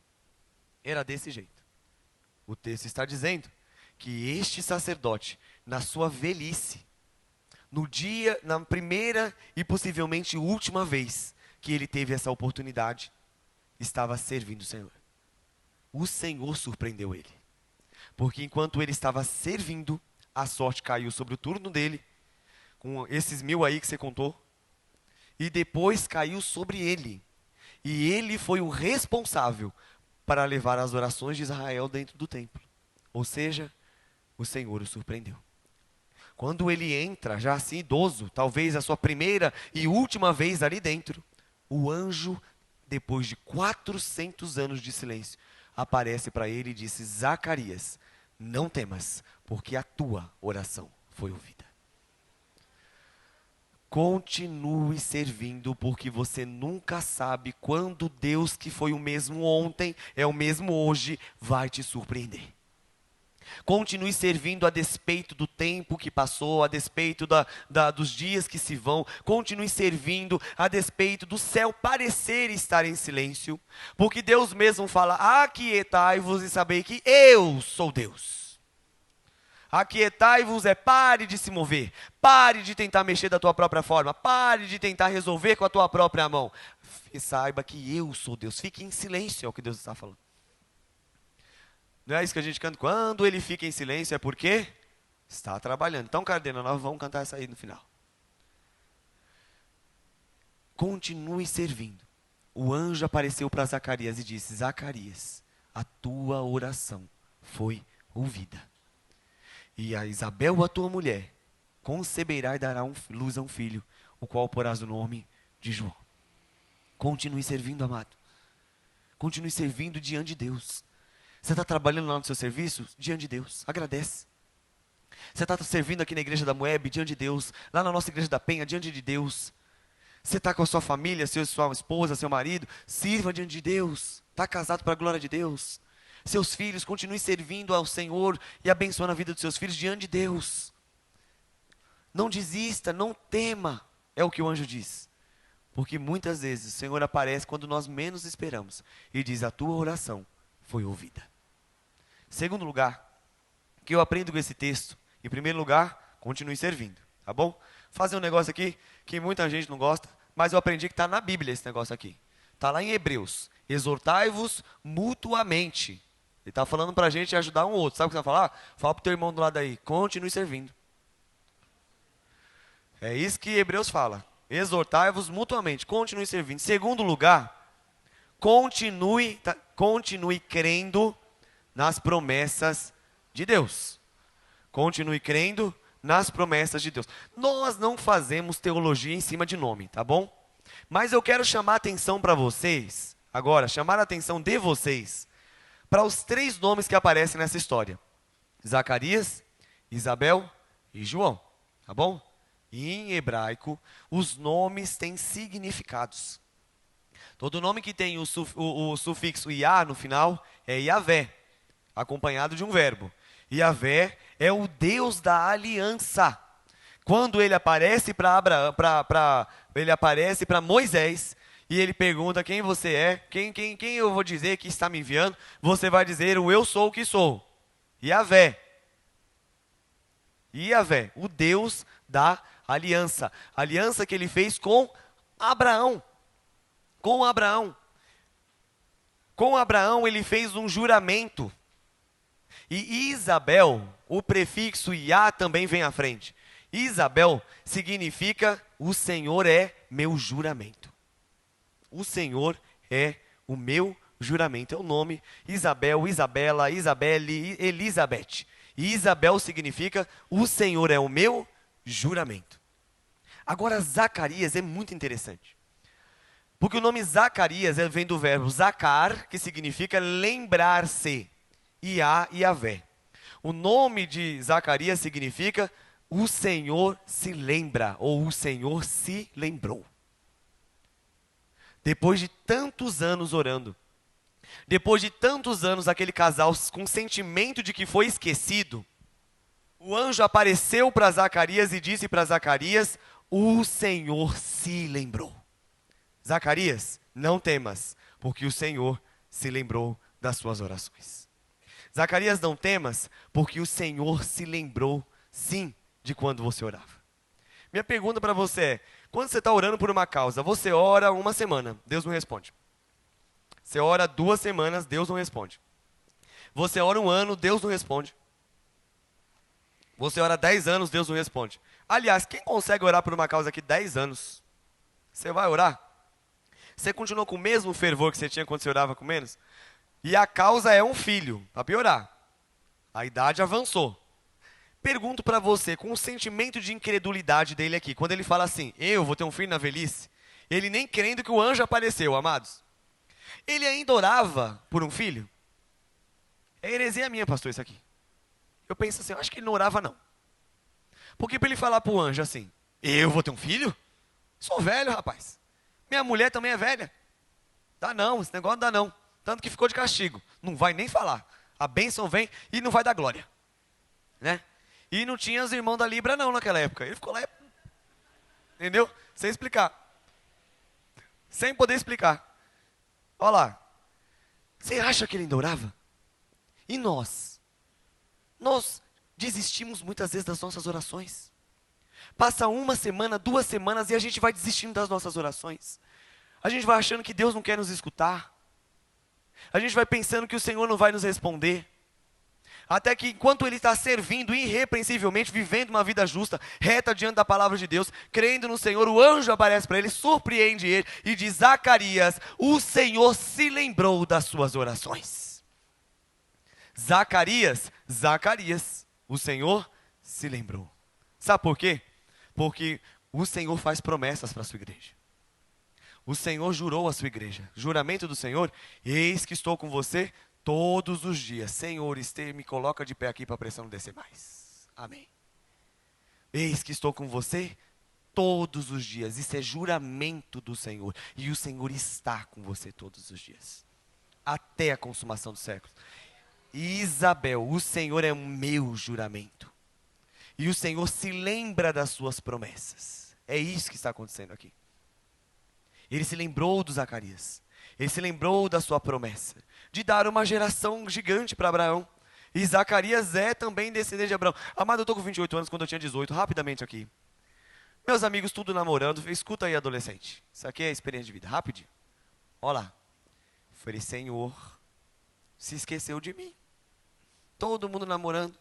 Era desse jeito. O texto está dizendo que este sacerdote, na sua velhice, na primeira e possivelmente última vez que ele teve essa oportunidade, estava servindo o Senhor. O Senhor surpreendeu ele. Porque enquanto ele estava servindo, a sorte caiu sobre o turno dele, com esses 1000 aí que você contou, e depois caiu sobre ele. E ele foi o responsável para levar as orações de Israel dentro do templo. Ou seja, o Senhor o surpreendeu. Quando ele entra, já assim idoso, talvez a sua primeira e última vez ali dentro, o anjo, depois de 400 anos de silêncio, aparece para ele e disse: Zacarias, não temas, porque a tua oração foi ouvida. Continue servindo, porque você nunca sabe quando Deus, que foi o mesmo ontem, é o mesmo hoje, vai te surpreender. Continue servindo a despeito do tempo que passou, a despeito dos dias que se vão. Continue servindo a despeito do céu parecer estar em silêncio. Porque Deus mesmo fala: aquietai-vos e sabei que eu sou Deus. Aquietai-vos pare de se mover. Pare de tentar mexer da tua própria forma. Pare de tentar resolver com a tua própria mão. E saiba que eu sou Deus. Fique em silêncio, é o que Deus está falando. Não é isso que a gente canta? Quando ele fica em silêncio é porque está trabalhando. Então, Cardena, nós vamos cantar essa aí no final. Continue servindo. O anjo apareceu para Zacarias e disse: Zacarias, a tua oração foi ouvida. E a Isabel, a tua mulher, conceberá e dará luz a um filho, o qual porás o nome de João. Continue servindo, amado. Continue servindo diante de Deus. Você está trabalhando lá no seu serviço? Diante de Deus. Agradece. Você está servindo aqui na igreja da Moeb? Diante de Deus. Lá na nossa igreja da Penha? Diante de Deus. Você está com a sua família, sua esposa, seu marido? Sirva diante de Deus. Está casado para a glória de Deus. Seus filhos, continue servindo ao Senhor e abençoando a vida dos seus filhos diante de Deus. Não desista, não tema, é o que o anjo diz. Porque muitas vezes o Senhor aparece quando nós menos esperamos e diz: a tua oração foi ouvida. Segundo lugar, que eu aprendo com esse texto, em primeiro lugar, continue servindo, tá bom? Fazer um negócio aqui que muita gente não gosta, mas eu aprendi que está na Bíblia esse negócio aqui. Está lá em Hebreus: exortai-vos mutuamente. Ele está falando para a gente ajudar um outro. Sabe o que você vai falar? Fala para o teu irmão do lado aí: continue servindo. É isso que Hebreus fala. Exortai-vos mutuamente, continue servindo. Segundo lugar, continue crendo nas promessas de Deus. Continue crendo nas promessas de Deus. Nós não fazemos teologia em cima de nome, tá bom? Mas eu quero chamar a atenção para vocês, agora, chamar a atenção de vocês, para os 3 nomes que aparecem nessa história: Zacarias, Isabel e João, tá bom? E em hebraico, os nomes têm significados. Todo nome que tem o sufixo Iá no final é Yavé, acompanhado de um verbo. Yavé é o Deus da aliança. Quando ele aparece para Moisés e ele pergunta: quem você é? Quem eu vou dizer que está me enviando? Você vai dizer: o eu sou o que sou. Yavé. Yavé, o Deus da aliança. Aliança que ele fez com Abraão. Com Abraão. Com Abraão ele fez um juramento. E Isabel, o prefixo Iá também vem à frente. Isabel significa: o Senhor é meu juramento. O Senhor é o meu juramento. É o nome Isabel, Isabela, Isabelle, Elizabeth. E Isabel significa: o Senhor é o meu juramento. Agora, Zacarias é muito interessante. Porque o nome Zacarias vem do verbo zacar, que significa lembrar-se. Iá e Yavé. O nome de Zacarias significa: o Senhor se lembra, ou o Senhor se lembrou. Depois de tantos anos orando, depois de tantos anos aquele casal com sentimento de que foi esquecido, o anjo apareceu para Zacarias e disse para Zacarias: o Senhor se lembrou. Zacarias, não temas, porque o Senhor se lembrou das suas orações. Zacarias, não temas, porque o Senhor se lembrou, sim, de quando você orava. Minha pergunta para você é: quando você está orando por uma causa, você ora uma semana, Deus não responde. Você ora 2 semanas, Deus não responde. Você ora 1 ano, Deus não responde. Você ora 10 anos, Deus não responde. Aliás, quem consegue orar por uma causa aqui 10 anos? Você vai orar? Você continuou com o mesmo fervor que você tinha quando você orava com menos? E a causa é um filho, para piorar. A idade avançou. Pergunto para você, com o sentimento de incredulidade dele aqui, quando ele fala assim: eu vou ter um filho na velhice, ele nem crendo que o anjo apareceu, amados. Ele ainda orava por um filho? É heresia minha, pastor, isso aqui. Eu penso assim, eu acho que ele não orava não. Porque para ele falar para o anjo assim: eu vou ter um filho? Sou velho, rapaz. Minha mulher também é velha. Dá não, esse negócio não dá não. Tanto que ficou de castigo. Não vai nem falar. A bênção vem e não vai dar glória. Né? E não tinha os irmãos da Libra não naquela época. Ele ficou lá, entendeu? Sem explicar. Sem poder explicar. Olha lá. Você acha que ele ainda orava? E nós? Nós desistimos muitas vezes das nossas orações. Passa 1 semana, 2 semanas e a gente vai desistindo das nossas orações. A gente vai achando que Deus não quer nos escutar. A gente vai pensando que o Senhor não vai nos responder. Até que enquanto ele está servindo irrepreensivelmente, vivendo uma vida justa, reta diante da palavra de Deus, crendo no Senhor, o anjo aparece para ele, surpreende ele e diz: Zacarias, o Senhor se lembrou das suas orações. Zacarias, o Senhor se lembrou. Sabe por quê? Porque o Senhor faz promessas para a sua igreja. O Senhor jurou à sua igreja. Juramento do Senhor: eis que estou com você todos os dias. Senhor, me coloca de pé aqui para a pressão não descer mais. Amém. Eis que estou com você todos os dias. Isso é juramento do Senhor. E o Senhor está com você todos os dias. Até a consumação dos séculos. Isabel, o Senhor é o meu juramento. E o Senhor se lembra das suas promessas. É isso que está acontecendo aqui. Ele se lembrou do Zacarias. Ele se lembrou da sua promessa de dar uma geração gigante para Abraão. E Zacarias é também descendente de Abraão. Amado, eu estou com 28 anos quando eu tinha 18. Rapidamente aqui. Meus amigos, tudo namorando. Escuta aí, adolescente. Isso aqui é experiência de vida. Rapidinho. Olha lá. Falei, Senhor, se esqueceu de mim. Todo mundo namorando.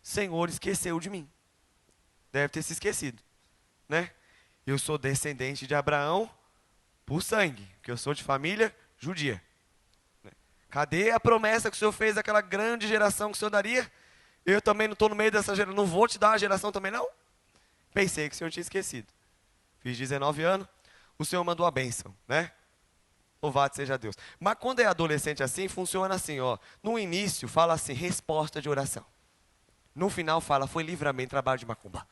Senhor, esqueceu de mim. Deve ter se esquecido, né? Eu sou descendente de Abraão por sangue, porque eu sou de família judia. Cadê a promessa que o Senhor fez daquela grande geração que o Senhor daria? Eu também não estou no meio dessa geração, não vou te dar a geração também não? Pensei que o Senhor tinha esquecido. Fiz 19 anos, o Senhor mandou a bênção, né? Louvado seja Deus. Mas quando é adolescente assim, funciona assim, ó. No início fala assim, resposta de oração. No final fala, foi livramento, trabalho de macumba.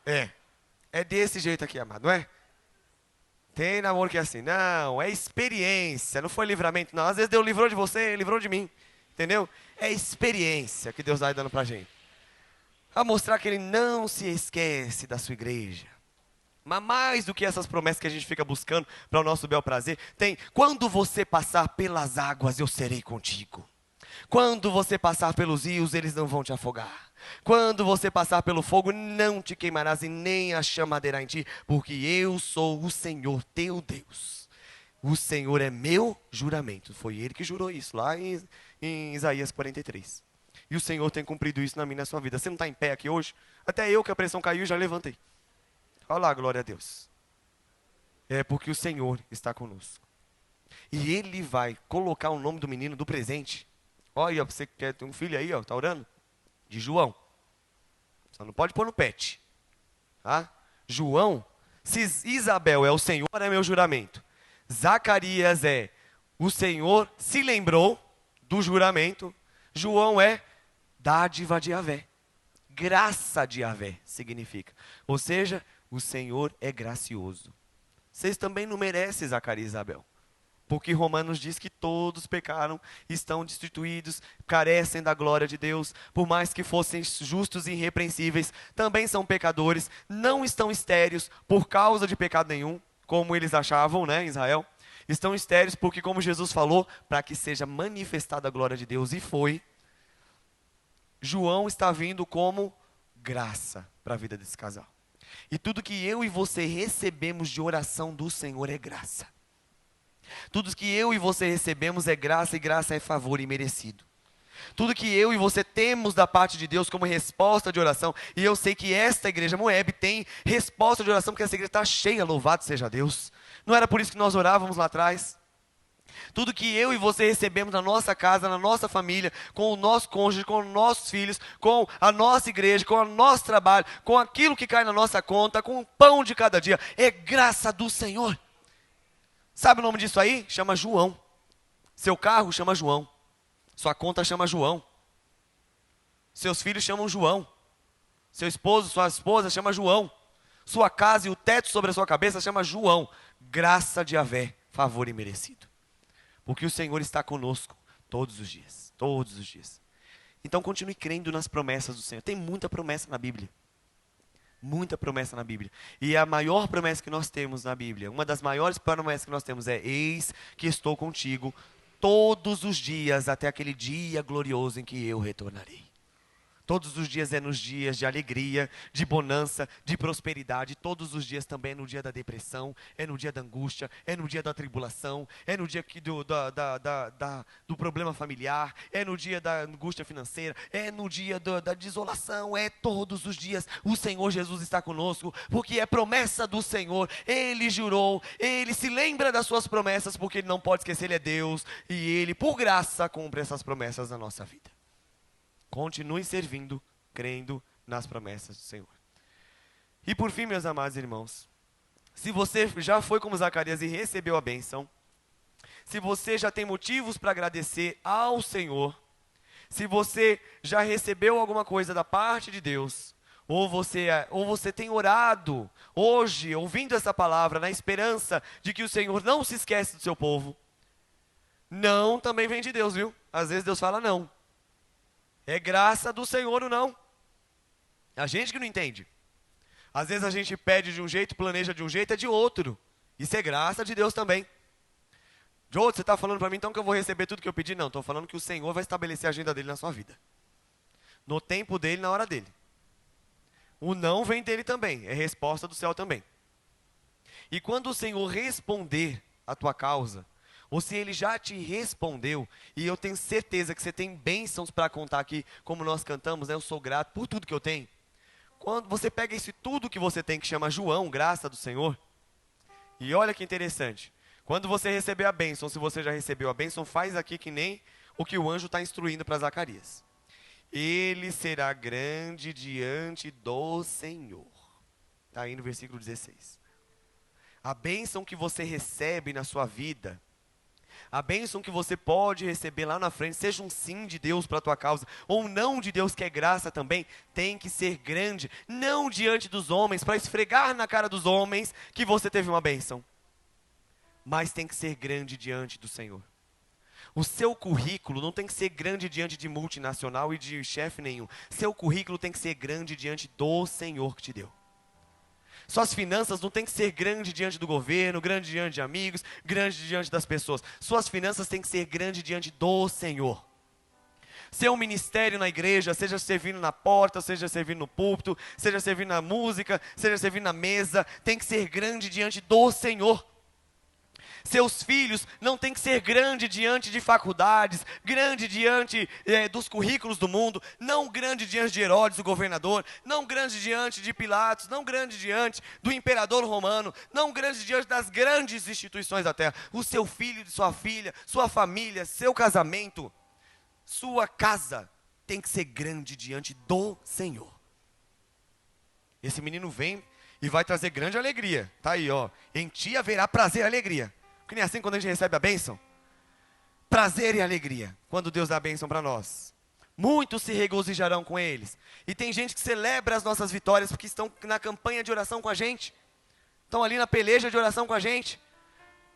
É desse jeito aqui, amado, não é? Tem namoro que é assim, não, é experiência, não foi livramento, não. Às vezes Deus livrou de você, livrou de mim, entendeu? É experiência que Deus vai dando pra gente. A mostrar que Ele não se esquece da sua igreja. Mas mais do que essas promessas que a gente fica buscando para o nosso bel prazer, tem, quando você passar pelas águas, eu serei contigo. Quando você passar pelos rios, eles não vão te afogar. Quando você passar pelo fogo, não te queimarás e nem a chama arderá em ti, porque eu sou o Senhor teu Deus. O Senhor é meu juramento. Foi Ele que jurou isso lá em Isaías 43. E o Senhor tem cumprido isso na minha e na sua vida. Você não está em pé aqui hoje? Até eu que a pressão caiu já levantei. Olha lá, glória a Deus. É porque o Senhor está conosco. E Ele vai colocar o nome do menino do presente. Olha, você que quer ter um filho aí, ó, tá orando? De João. Só não pode pôr no pet. Tá? João, se Isabel é o Senhor, é meu juramento. Zacarias é o Senhor se lembrou do juramento. João é dádiva de Yahvé. Graça de Yahvé significa. Ou seja, o Senhor é gracioso. Vocês também não merecem, Zacarias e Isabel. Porque Romanos diz que todos pecaram, estão destituídos, carecem da glória de Deus. Por mais que fossem justos e irrepreensíveis, também são pecadores, não estão estéreos por causa de pecado nenhum, como eles achavam, né, em Israel. Estão estéreos porque, como Jesus falou, para que seja manifestada a glória de Deus. E foi. João está vindo como graça para a vida desse casal. E tudo que eu e você recebemos de oração do Senhor é graça. Tudo que eu e você recebemos é graça, e graça é favor imerecido. Tudo que eu e você temos da parte de Deus como resposta de oração, e eu sei que esta igreja Moeb tem resposta de oração, porque essa igreja está cheia, louvado seja Deus. Não era por isso que nós orávamos lá atrás? Tudo que eu e você recebemos na nossa casa, na nossa família, com o nosso cônjuge, com os nossos filhos, com a nossa igreja, com o nosso trabalho, com aquilo que cai na nossa conta, com o pão de cada dia, é graça do Senhor. Sabe o nome disso aí? Chama João. Seu carro chama João. Sua conta chama João. Seus filhos chamam João. Seu esposo, sua esposa chama João. Sua casa e o teto sobre a sua cabeça chama João. Graça de Yahvé, favor imerecido. Porque o Senhor está conosco todos os dias. Todos os dias. Então continue crendo nas promessas do Senhor. Tem muita promessa na Bíblia. Muita promessa na Bíblia. E a maior promessa que nós temos na Bíblia, uma das maiores promessas que nós temos é: eis que estou contigo todos os dias, até aquele dia glorioso em que eu retornarei. Todos os dias é nos dias de alegria, de bonança, de prosperidade. Todos os dias também é no dia da depressão, é no dia da angústia, é no dia da tribulação, é no dia do problema familiar, é no dia da angústia financeira, é no dia da desolação, é todos os dias. O Senhor Jesus está conosco, porque é promessa do Senhor. Ele jurou, Ele se lembra das suas promessas, porque Ele não pode esquecer, Ele é Deus. E Ele, por graça, cumpre essas promessas na nossa vida. Continue servindo, crendo nas promessas do Senhor. E por fim, meus amados irmãos, Se você já foi como Zacarias e recebeu a bênção, se você já tem motivos para agradecer ao Senhor, se você já recebeu alguma coisa da parte de Deus, ou você tem orado hoje, ouvindo essa palavra, na esperança de que o Senhor não se esquece do seu povo, não também vem de Deus, viu? Às vezes Deus fala não. É graça do Senhor ou não. A gente que não entende. Às vezes a gente pede de um jeito, planeja de um jeito, é de outro. Isso é graça de Deus também. Joe, você está falando para mim então que eu vou receber tudo que eu pedi? Não, estou falando que o Senhor vai estabelecer a agenda dele na sua vida. No tempo dele, na hora dele. O não vem dele também, é resposta do céu também. E quando o Senhor responder a tua causa, ou se ele já te respondeu, e eu tenho certeza que você tem bênçãos para contar aqui, como nós cantamos, né? Eu sou grato por tudo que eu tenho. Quando você pega isso tudo que você tem, que chama João, graça do Senhor, e olha que interessante, quando você receber a bênção, se você já recebeu a bênção, faz aqui que nem o que o anjo está instruindo para Zacarias. Ele será grande diante do Senhor. Está aí no versículo 16. A bênção que você recebe na sua vida, a bênção que você pode receber lá na frente, seja um sim de Deus para a tua causa, ou um não de Deus que é graça também, tem que ser grande, não diante dos homens, para esfregar na cara dos homens que você teve uma bênção, mas tem que ser grande diante do Senhor. O seu currículo não tem que ser grande diante de multinacional e de chefe nenhum. Seu currículo tem que ser grande diante do Senhor que te deu. Suas finanças não tem que ser grande diante do governo, grande diante de amigos, grande diante das pessoas. Suas finanças têm que ser grande diante do Senhor. Seu ministério na igreja, seja servindo na porta, seja servindo no púlpito, seja servindo na música, seja servindo na mesa, tem que ser grande diante do Senhor. Seus filhos não tem que ser grande diante de faculdades, grande diante dos currículos do mundo, não grande diante de Herodes, o governador, não grande diante de Pilatos, não grande diante do imperador romano, não grande diante das grandes instituições da terra. O seu filho e sua filha, sua família, seu casamento, sua casa tem que ser grande diante do Senhor. Esse menino vem e vai trazer grande alegria. Tá aí, ó. Em ti haverá prazer e alegria. Que nem assim quando a gente recebe a bênção. Prazer e alegria quando Deus dá a bênção para nós. Muitos se regozijarão com eles. E tem gente que celebra as nossas vitórias porque estão na campanha de oração com a gente. Estão ali na peleja de oração com a gente.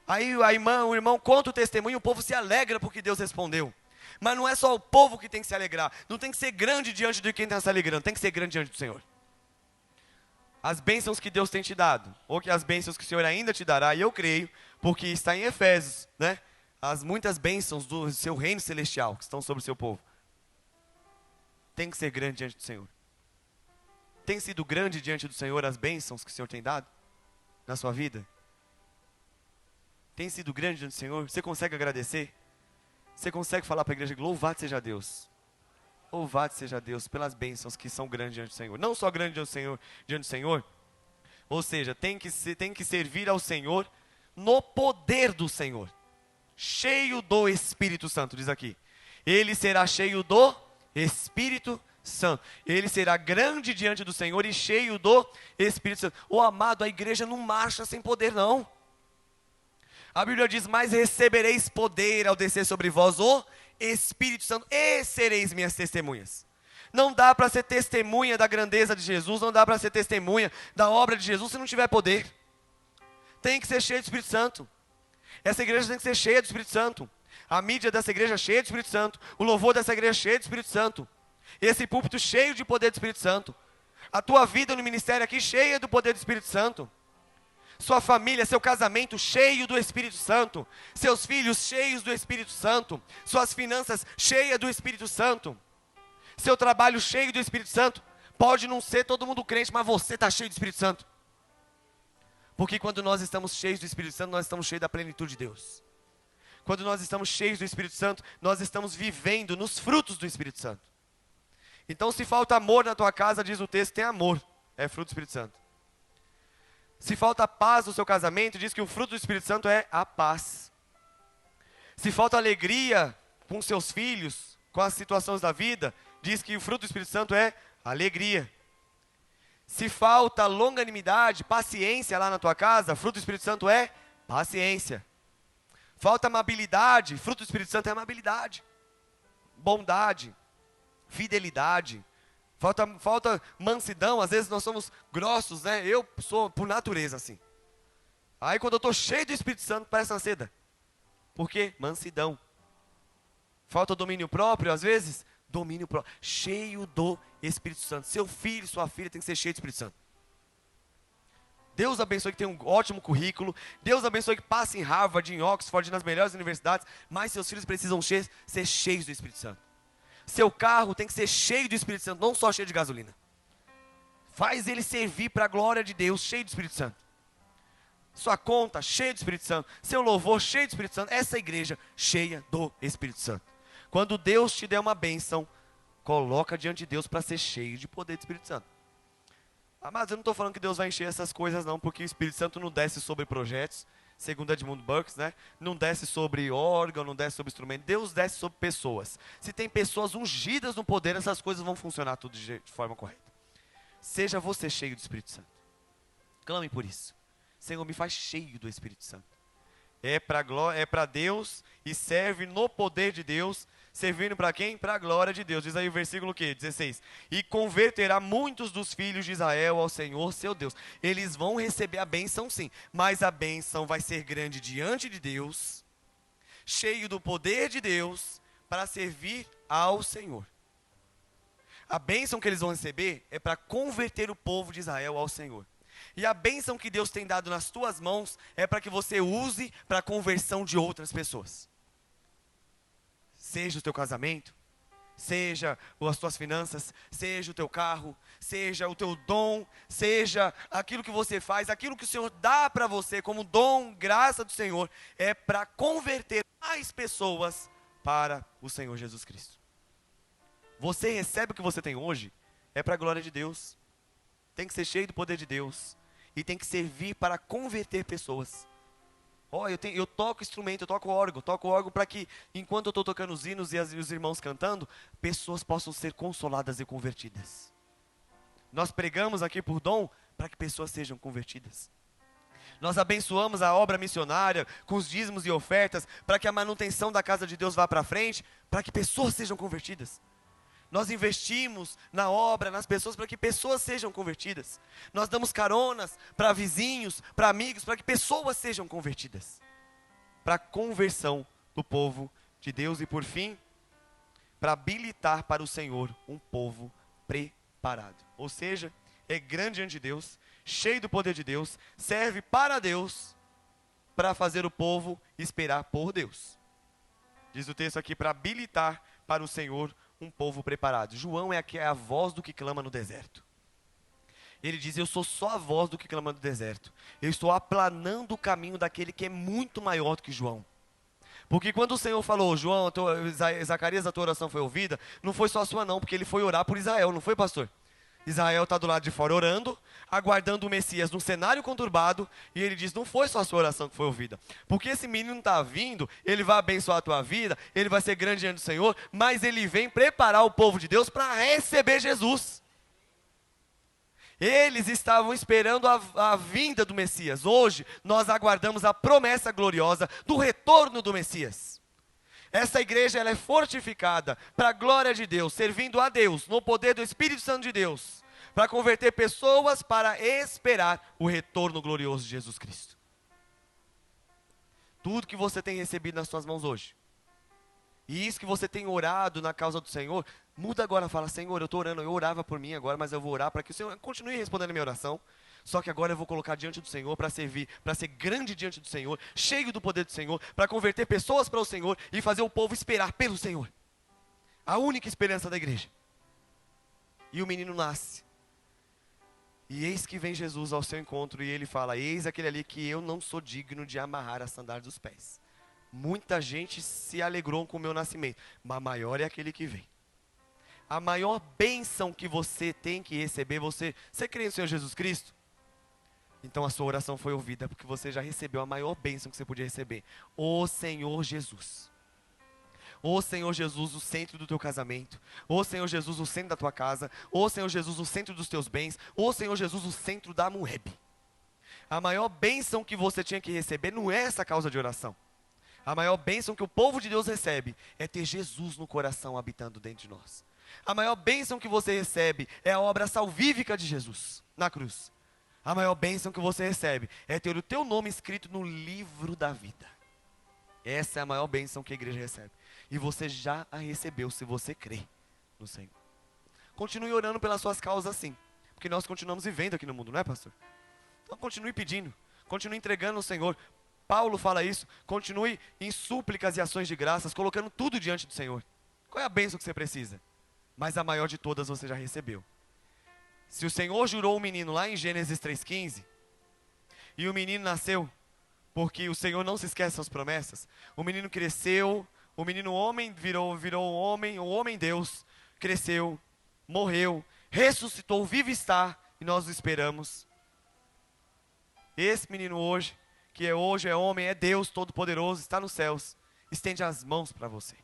Aí a irmã, o irmão conta o testemunho e o povo se alegra porque Deus respondeu. Mas não é só o povo que tem que se alegrar. Não tem que ser grande diante de quem está se alegrando. Tem que ser grande diante do Senhor. As bênçãos que Deus tem te dado, ou que as bênçãos que o Senhor ainda te dará, e eu creio, porque está em Efésios, né? As muitas bênçãos do seu reino celestial que estão sobre o seu povo. Tem que ser grande diante do Senhor. Tem sido grande diante do Senhor as bênçãos que o Senhor tem dado na sua vida? Tem sido grande diante do Senhor? Você consegue agradecer? Você consegue falar para a igreja, louvado seja Deus. Louvado seja Deus pelas bênçãos que são grandes diante do Senhor. Não só grandes diante do Senhor, ou seja, tem que servir ao Senhor no poder do Senhor. Cheio do Espírito Santo, diz aqui. Ele será cheio do Espírito Santo. Ele será grande diante do Senhor e cheio do Espírito Santo. Ô amado, a igreja não marcha sem poder não. A Bíblia diz, mas recebereis poder ao descer sobre vós o Espírito Santo, e sereis minhas testemunhas. Não dá para ser testemunha da grandeza de Jesus, não dá para ser testemunha da obra de Jesus se não tiver poder. Tem que ser cheio do Espírito Santo. Essa igreja tem que ser cheia do Espírito Santo. A mídia dessa igreja cheia do Espírito Santo. O louvor dessa igreja cheio do Espírito Santo. Esse púlpito cheio de poder do Espírito Santo. A tua vida no ministério aqui cheia do poder do Espírito Santo. Sua família, seu casamento cheio do Espírito Santo. Seus filhos cheios do Espírito Santo. Suas finanças cheias do Espírito Santo. Seu trabalho cheio do Espírito Santo. Pode não ser todo mundo crente, mas você está cheio do Espírito Santo. Porque quando nós estamos cheios do Espírito Santo, nós estamos cheios da plenitude de Deus. Quando nós estamos cheios do Espírito Santo, nós estamos vivendo nos frutos do Espírito Santo. Então, se falta amor na tua casa, diz o texto, tem amor. É fruto do Espírito Santo. Se falta paz no seu casamento, diz que o fruto do Espírito Santo é a paz. Se falta alegria com seus filhos, com as situações da vida, diz que o fruto do Espírito Santo é alegria. Se falta longanimidade, paciência lá na tua casa, fruto do Espírito Santo é paciência. Falta amabilidade, fruto do Espírito Santo é amabilidade. Bondade, fidelidade. Falta mansidão, às vezes nós somos grossos, né? Eu sou por natureza assim. Aí quando eu estou cheio do Espírito Santo, parece uma seda. Por quê? Mansidão. Falta domínio próprio, às vezes? Domínio próprio. Cheio do Espírito Santo. Seu filho, sua filha tem que ser cheio do Espírito Santo. Deus abençoe que tem um ótimo currículo. Deus abençoe que passe em Harvard, em Oxford, nas melhores universidades. Mas seus filhos precisam ser cheios do Espírito Santo. Seu carro tem que ser cheio do Espírito Santo, não só cheio de gasolina. Faz ele servir para a glória de Deus, cheio do Espírito Santo. Sua conta, cheia do Espírito Santo. Seu louvor, cheio do Espírito Santo. Essa igreja, cheia do Espírito Santo. Quando Deus te der uma bênção, coloca diante de Deus para ser cheio de poder do Espírito Santo. Mas eu não estou falando que Deus vai encher essas coisas não, porque o Espírito Santo não desce sobre projetos, segundo Edmund Burke, né? Não desce sobre órgão, não desce sobre instrumento. Deus desce sobre pessoas. Se tem pessoas ungidas no poder, essas coisas vão funcionar tudo de forma correta. Seja você cheio do Espírito Santo. Clame por isso. Senhor, me faz cheio do Espírito Santo. É para Deus e serve no poder de Deus. Servindo para quem? Para a glória de Deus. Diz aí o versículo 16. E converterá muitos dos filhos de Israel ao Senhor seu Deus. Eles vão receber a bênção sim. Mas a bênção vai ser grande diante de Deus. Cheio do poder de Deus. Para servir ao Senhor. A bênção que eles vão receber é para converter o povo de Israel ao Senhor. E a bênção que Deus tem dado nas tuas mãos é para que você use para a conversão de outras pessoas. Seja o teu casamento, seja as tuas finanças, seja o teu carro, seja o teu dom, seja aquilo que você faz, aquilo que o Senhor dá para você como dom, graça do Senhor, é para converter mais pessoas para o Senhor Jesus Cristo. Você recebe o que você tem hoje, é para a glória de Deus. Tem que ser cheio do poder de Deus. E tem que servir para converter pessoas. Eu toco instrumento, eu toco órgão para que, enquanto eu estou tocando os hinos e os irmãos cantando, pessoas possam ser consoladas e convertidas. Nós pregamos aqui por dom, para que pessoas sejam convertidas. Nós abençoamos a obra missionária, com os dízimos e ofertas, para que a manutenção da casa de Deus vá para frente, para que pessoas sejam convertidas. Nós investimos na obra, nas pessoas, para que pessoas sejam convertidas. Nós damos caronas para vizinhos, para amigos, para que pessoas sejam convertidas. Para a conversão do povo de Deus e, por fim, para habilitar para o Senhor um povo preparado. Ou seja, é grande diante de Deus, cheio do poder de Deus, serve para Deus, para fazer o povo esperar por Deus. Diz o texto aqui, para habilitar para o Senhor um povo preparado. João é a voz do que clama no deserto. Ele diz, eu sou só a voz do que clama no deserto. Eu estou aplanando o caminho daquele que é muito maior do que João. Porque quando o Senhor falou, João, Zacarias, a tua oração foi ouvida, não foi só a sua não, porque ele foi orar por Israel, não foi, pastor? Israel está do lado de fora orando, aguardando o Messias num cenário conturbado, e ele diz, não foi só a sua oração que foi ouvida, porque esse menino está vindo, ele vai abençoar a tua vida, ele vai ser grande diante do Senhor, mas ele vem preparar o povo de Deus para receber Jesus. Eles estavam esperando a vinda do Messias. Hoje, nós aguardamos a promessa gloriosa do retorno do Messias. Essa igreja ela é fortificada para a glória de Deus, servindo a Deus, no poder do Espírito Santo de Deus, para converter pessoas para esperar o retorno glorioso de Jesus Cristo. Tudo que você tem recebido nas suas mãos hoje, e isso que você tem orado na causa do Senhor, muda agora, fala, Senhor, eu estou orando, eu orava por mim agora, mas eu vou orar para que o Senhor continue respondendo a minha oração. Só que agora eu vou colocar diante do Senhor para servir, para ser grande diante do Senhor, cheio do poder do Senhor, para converter pessoas para o Senhor e fazer o povo esperar pelo Senhor. A única esperança da igreja. E o menino nasce. E eis que vem Jesus ao seu encontro e ele fala, eis aquele ali que eu não sou digno de amarrar a sandália dos pés. Muita gente se alegrou com o meu nascimento, mas maior é aquele que vem. A maior bênção que você tem que receber, você crê no Senhor Jesus Cristo? Então a sua oração foi ouvida, porque você já recebeu a maior bênção que você podia receber. O Senhor Jesus. Ô Senhor Jesus, o centro do teu casamento. Ô Senhor Jesus, o centro da tua casa. Ô Senhor Jesus, o centro dos teus bens. Ô Senhor Jesus, o centro da Moeb. A maior bênção que você tinha que receber não é essa causa de oração. A maior bênção que o povo de Deus recebe é ter Jesus no coração habitando dentro de nós. A maior bênção que você recebe é a obra salvífica de Jesus na cruz. A maior bênção que você recebe é ter o teu nome escrito no livro da vida. Essa é a maior bênção que a igreja recebe. E você já a recebeu se você crê no Senhor. Continue orando pelas suas causas assim. Porque nós continuamos vivendo aqui no mundo, não é, pastor? Então continue pedindo. Continue entregando ao Senhor. Paulo fala isso. Continue em súplicas e ações de graças, colocando tudo diante do Senhor. Qual é a bênção que você precisa? Mas a maior de todas você já recebeu. Se o Senhor jurou o menino lá em Gênesis 3,15, e o menino nasceu, porque o Senhor não se esquece das promessas, o menino cresceu, o menino homem virou um homem, o homem Deus, cresceu, morreu, ressuscitou, vivo está, e nós o esperamos. Esse menino hoje é homem, é Deus Todo-Poderoso, está nos céus, estende as mãos para você.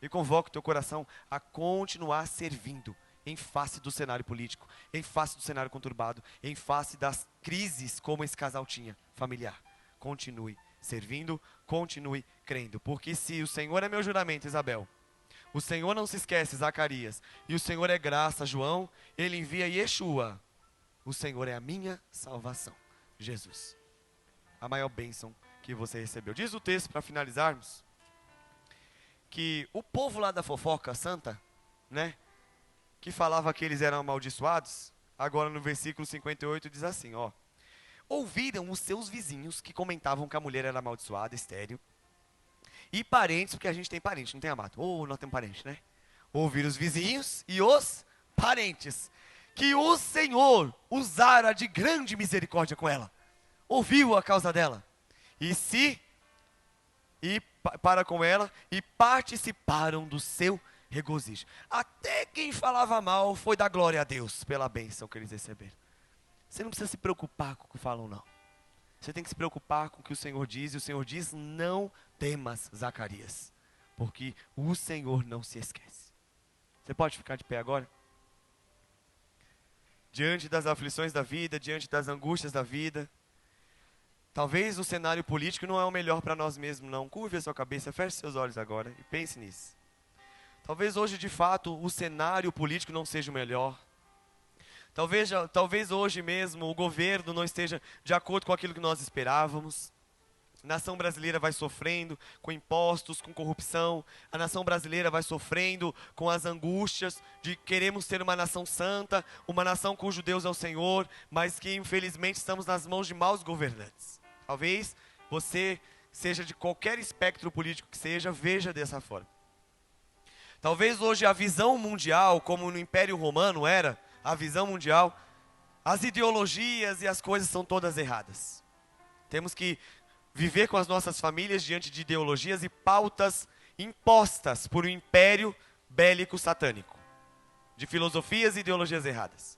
E convoca o teu coração a continuar servindo em face do cenário político, em face do cenário conturbado, em face das crises como esse casal tinha, familiar. Continue servindo, continue crendo. Porque se o Senhor é meu juramento, Isabel, o Senhor não se esquece, Zacarias, e o Senhor é graça, João, Ele envia Yeshua. O Senhor é a minha salvação, Jesus. A maior bênção que você recebeu. Diz o texto, para finalizarmos, que o povo lá da fofoca santa, né, que falava que eles eram amaldiçoados, agora no versículo 58 diz assim, ó: ouviram os seus vizinhos que comentavam que a mulher era amaldiçoada, estéril, e parentes, porque a gente tem parente, não tem, amado? Ou nós temos parente, né? Ouviram os vizinhos e os parentes, que o Senhor usara de grande misericórdia com ela, ouviu a causa dela, para com ela, e participaram do seu regozijo. Até quem falava mal foi dar glória a Deus pela bênção que eles receberam. Você não precisa se preocupar com o que falam, não. Você tem que se preocupar com o que o Senhor diz, e o Senhor diz: não temas, Zacarias, porque o Senhor não se esquece. Você pode ficar de pé agora? Diante das aflições da vida, diante das angústias da vida, talvez o cenário político não é o melhor para nós mesmos, não. Curve a sua cabeça, feche seus olhos agora e pense nisso. Talvez hoje, de fato, o cenário político não seja o melhor. Talvez hoje mesmo o governo não esteja de acordo com aquilo que nós esperávamos. A nação brasileira vai sofrendo com impostos, com corrupção. A nação brasileira vai sofrendo com as angústias de queremos ter uma nação santa, uma nação cujo Deus é o Senhor, mas que infelizmente estamos nas mãos de maus governantes. Talvez você seja de qualquer espectro político que seja, veja dessa forma. Talvez hoje a visão mundial, como no Império Romano era, a visão mundial, as ideologias e as coisas são todas erradas. Temos que viver com as nossas famílias diante de ideologias e pautas impostas por um império bélico satânico, de filosofias e ideologias erradas.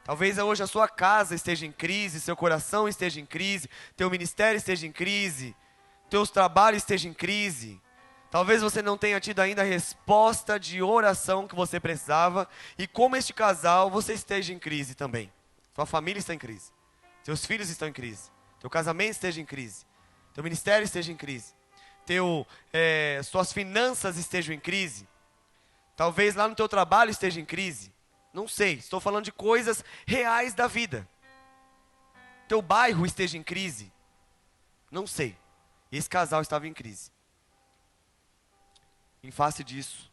Talvez hoje a sua casa esteja em crise, seu coração esteja em crise, teu ministério esteja em crise, teus trabalhos estejam em crise. Talvez você não tenha tido ainda a resposta de oração que você precisava, e como este casal, você esteja em crise também. Sua família está em crise, seus filhos estão em crise, teu casamento esteja em crise, teu ministério esteja em crise, suas finanças estejam em crise, talvez lá no teu trabalho esteja em crise. Não sei, estou falando de coisas reais da vida. Teu bairro esteja em crise. Não sei. Esse casal estava em crise. Em face disso,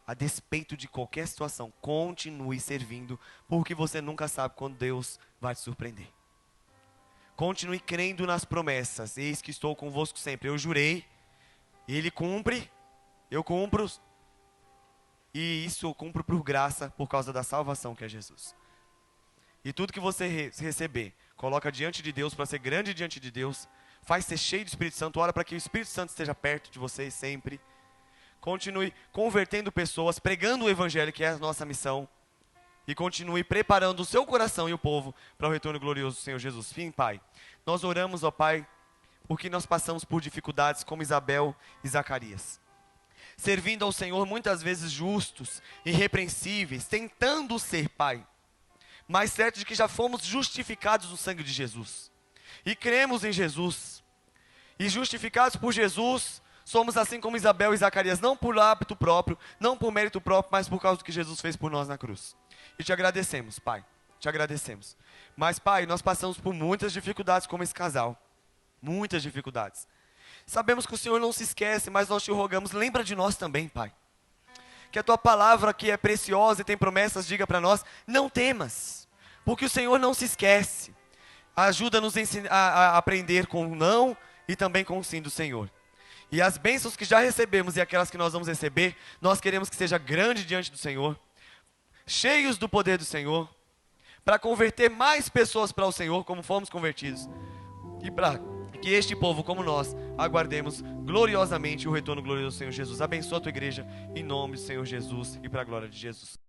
a despeito de qualquer situação, continue servindo, porque você nunca sabe quando Deus vai te surpreender. Continue crendo nas promessas. Eis que estou convosco sempre. Eu jurei, Ele cumpre, eu cumpro. E isso eu cumpro por graça, por causa da salvação que é Jesus. E tudo que você receber, coloca diante de Deus, para ser grande diante de Deus. Faz ser cheio do Espírito Santo, ora para que o Espírito Santo esteja perto de vocês sempre. Continue convertendo pessoas, pregando o Evangelho, que é a nossa missão. E continue preparando o seu coração e o povo para o retorno glorioso do Senhor Jesus. Fim, Pai. Nós oramos, ó Pai, porque nós passamos por dificuldades como Isabel e Zacarias. servindo ao Senhor muitas vezes justos, irrepreensíveis, tentando ser, Pai, mas certo de que já fomos justificados no sangue de Jesus, e cremos em Jesus, e justificados por Jesus, somos assim como Isabel e Zacarias, não por hábito próprio, não por mérito próprio, mas por causa do que Jesus fez por nós na cruz. E te agradecemos, Pai, te agradecemos. Mas, Pai, nós passamos por muitas dificuldades como esse casal, muitas dificuldades. Sabemos que o Senhor não se esquece, mas nós te rogamos, lembra de nós também, Pai. Que a Tua palavra, que é preciosa e tem promessas, diga para nós, não temas, porque o Senhor não se esquece. Ajuda-nos a aprender com o não e também com o sim do Senhor. E as bênçãos que já recebemos e aquelas que nós vamos receber, nós queremos que seja grande diante do Senhor, cheios do poder do Senhor, para converter mais pessoas para o Senhor, como fomos convertidos, e para que este povo, como nós, aguardemos gloriosamente o retorno glorioso do Senhor Jesus. Abençoa a tua igreja, em nome do Senhor Jesus e para a glória de Jesus.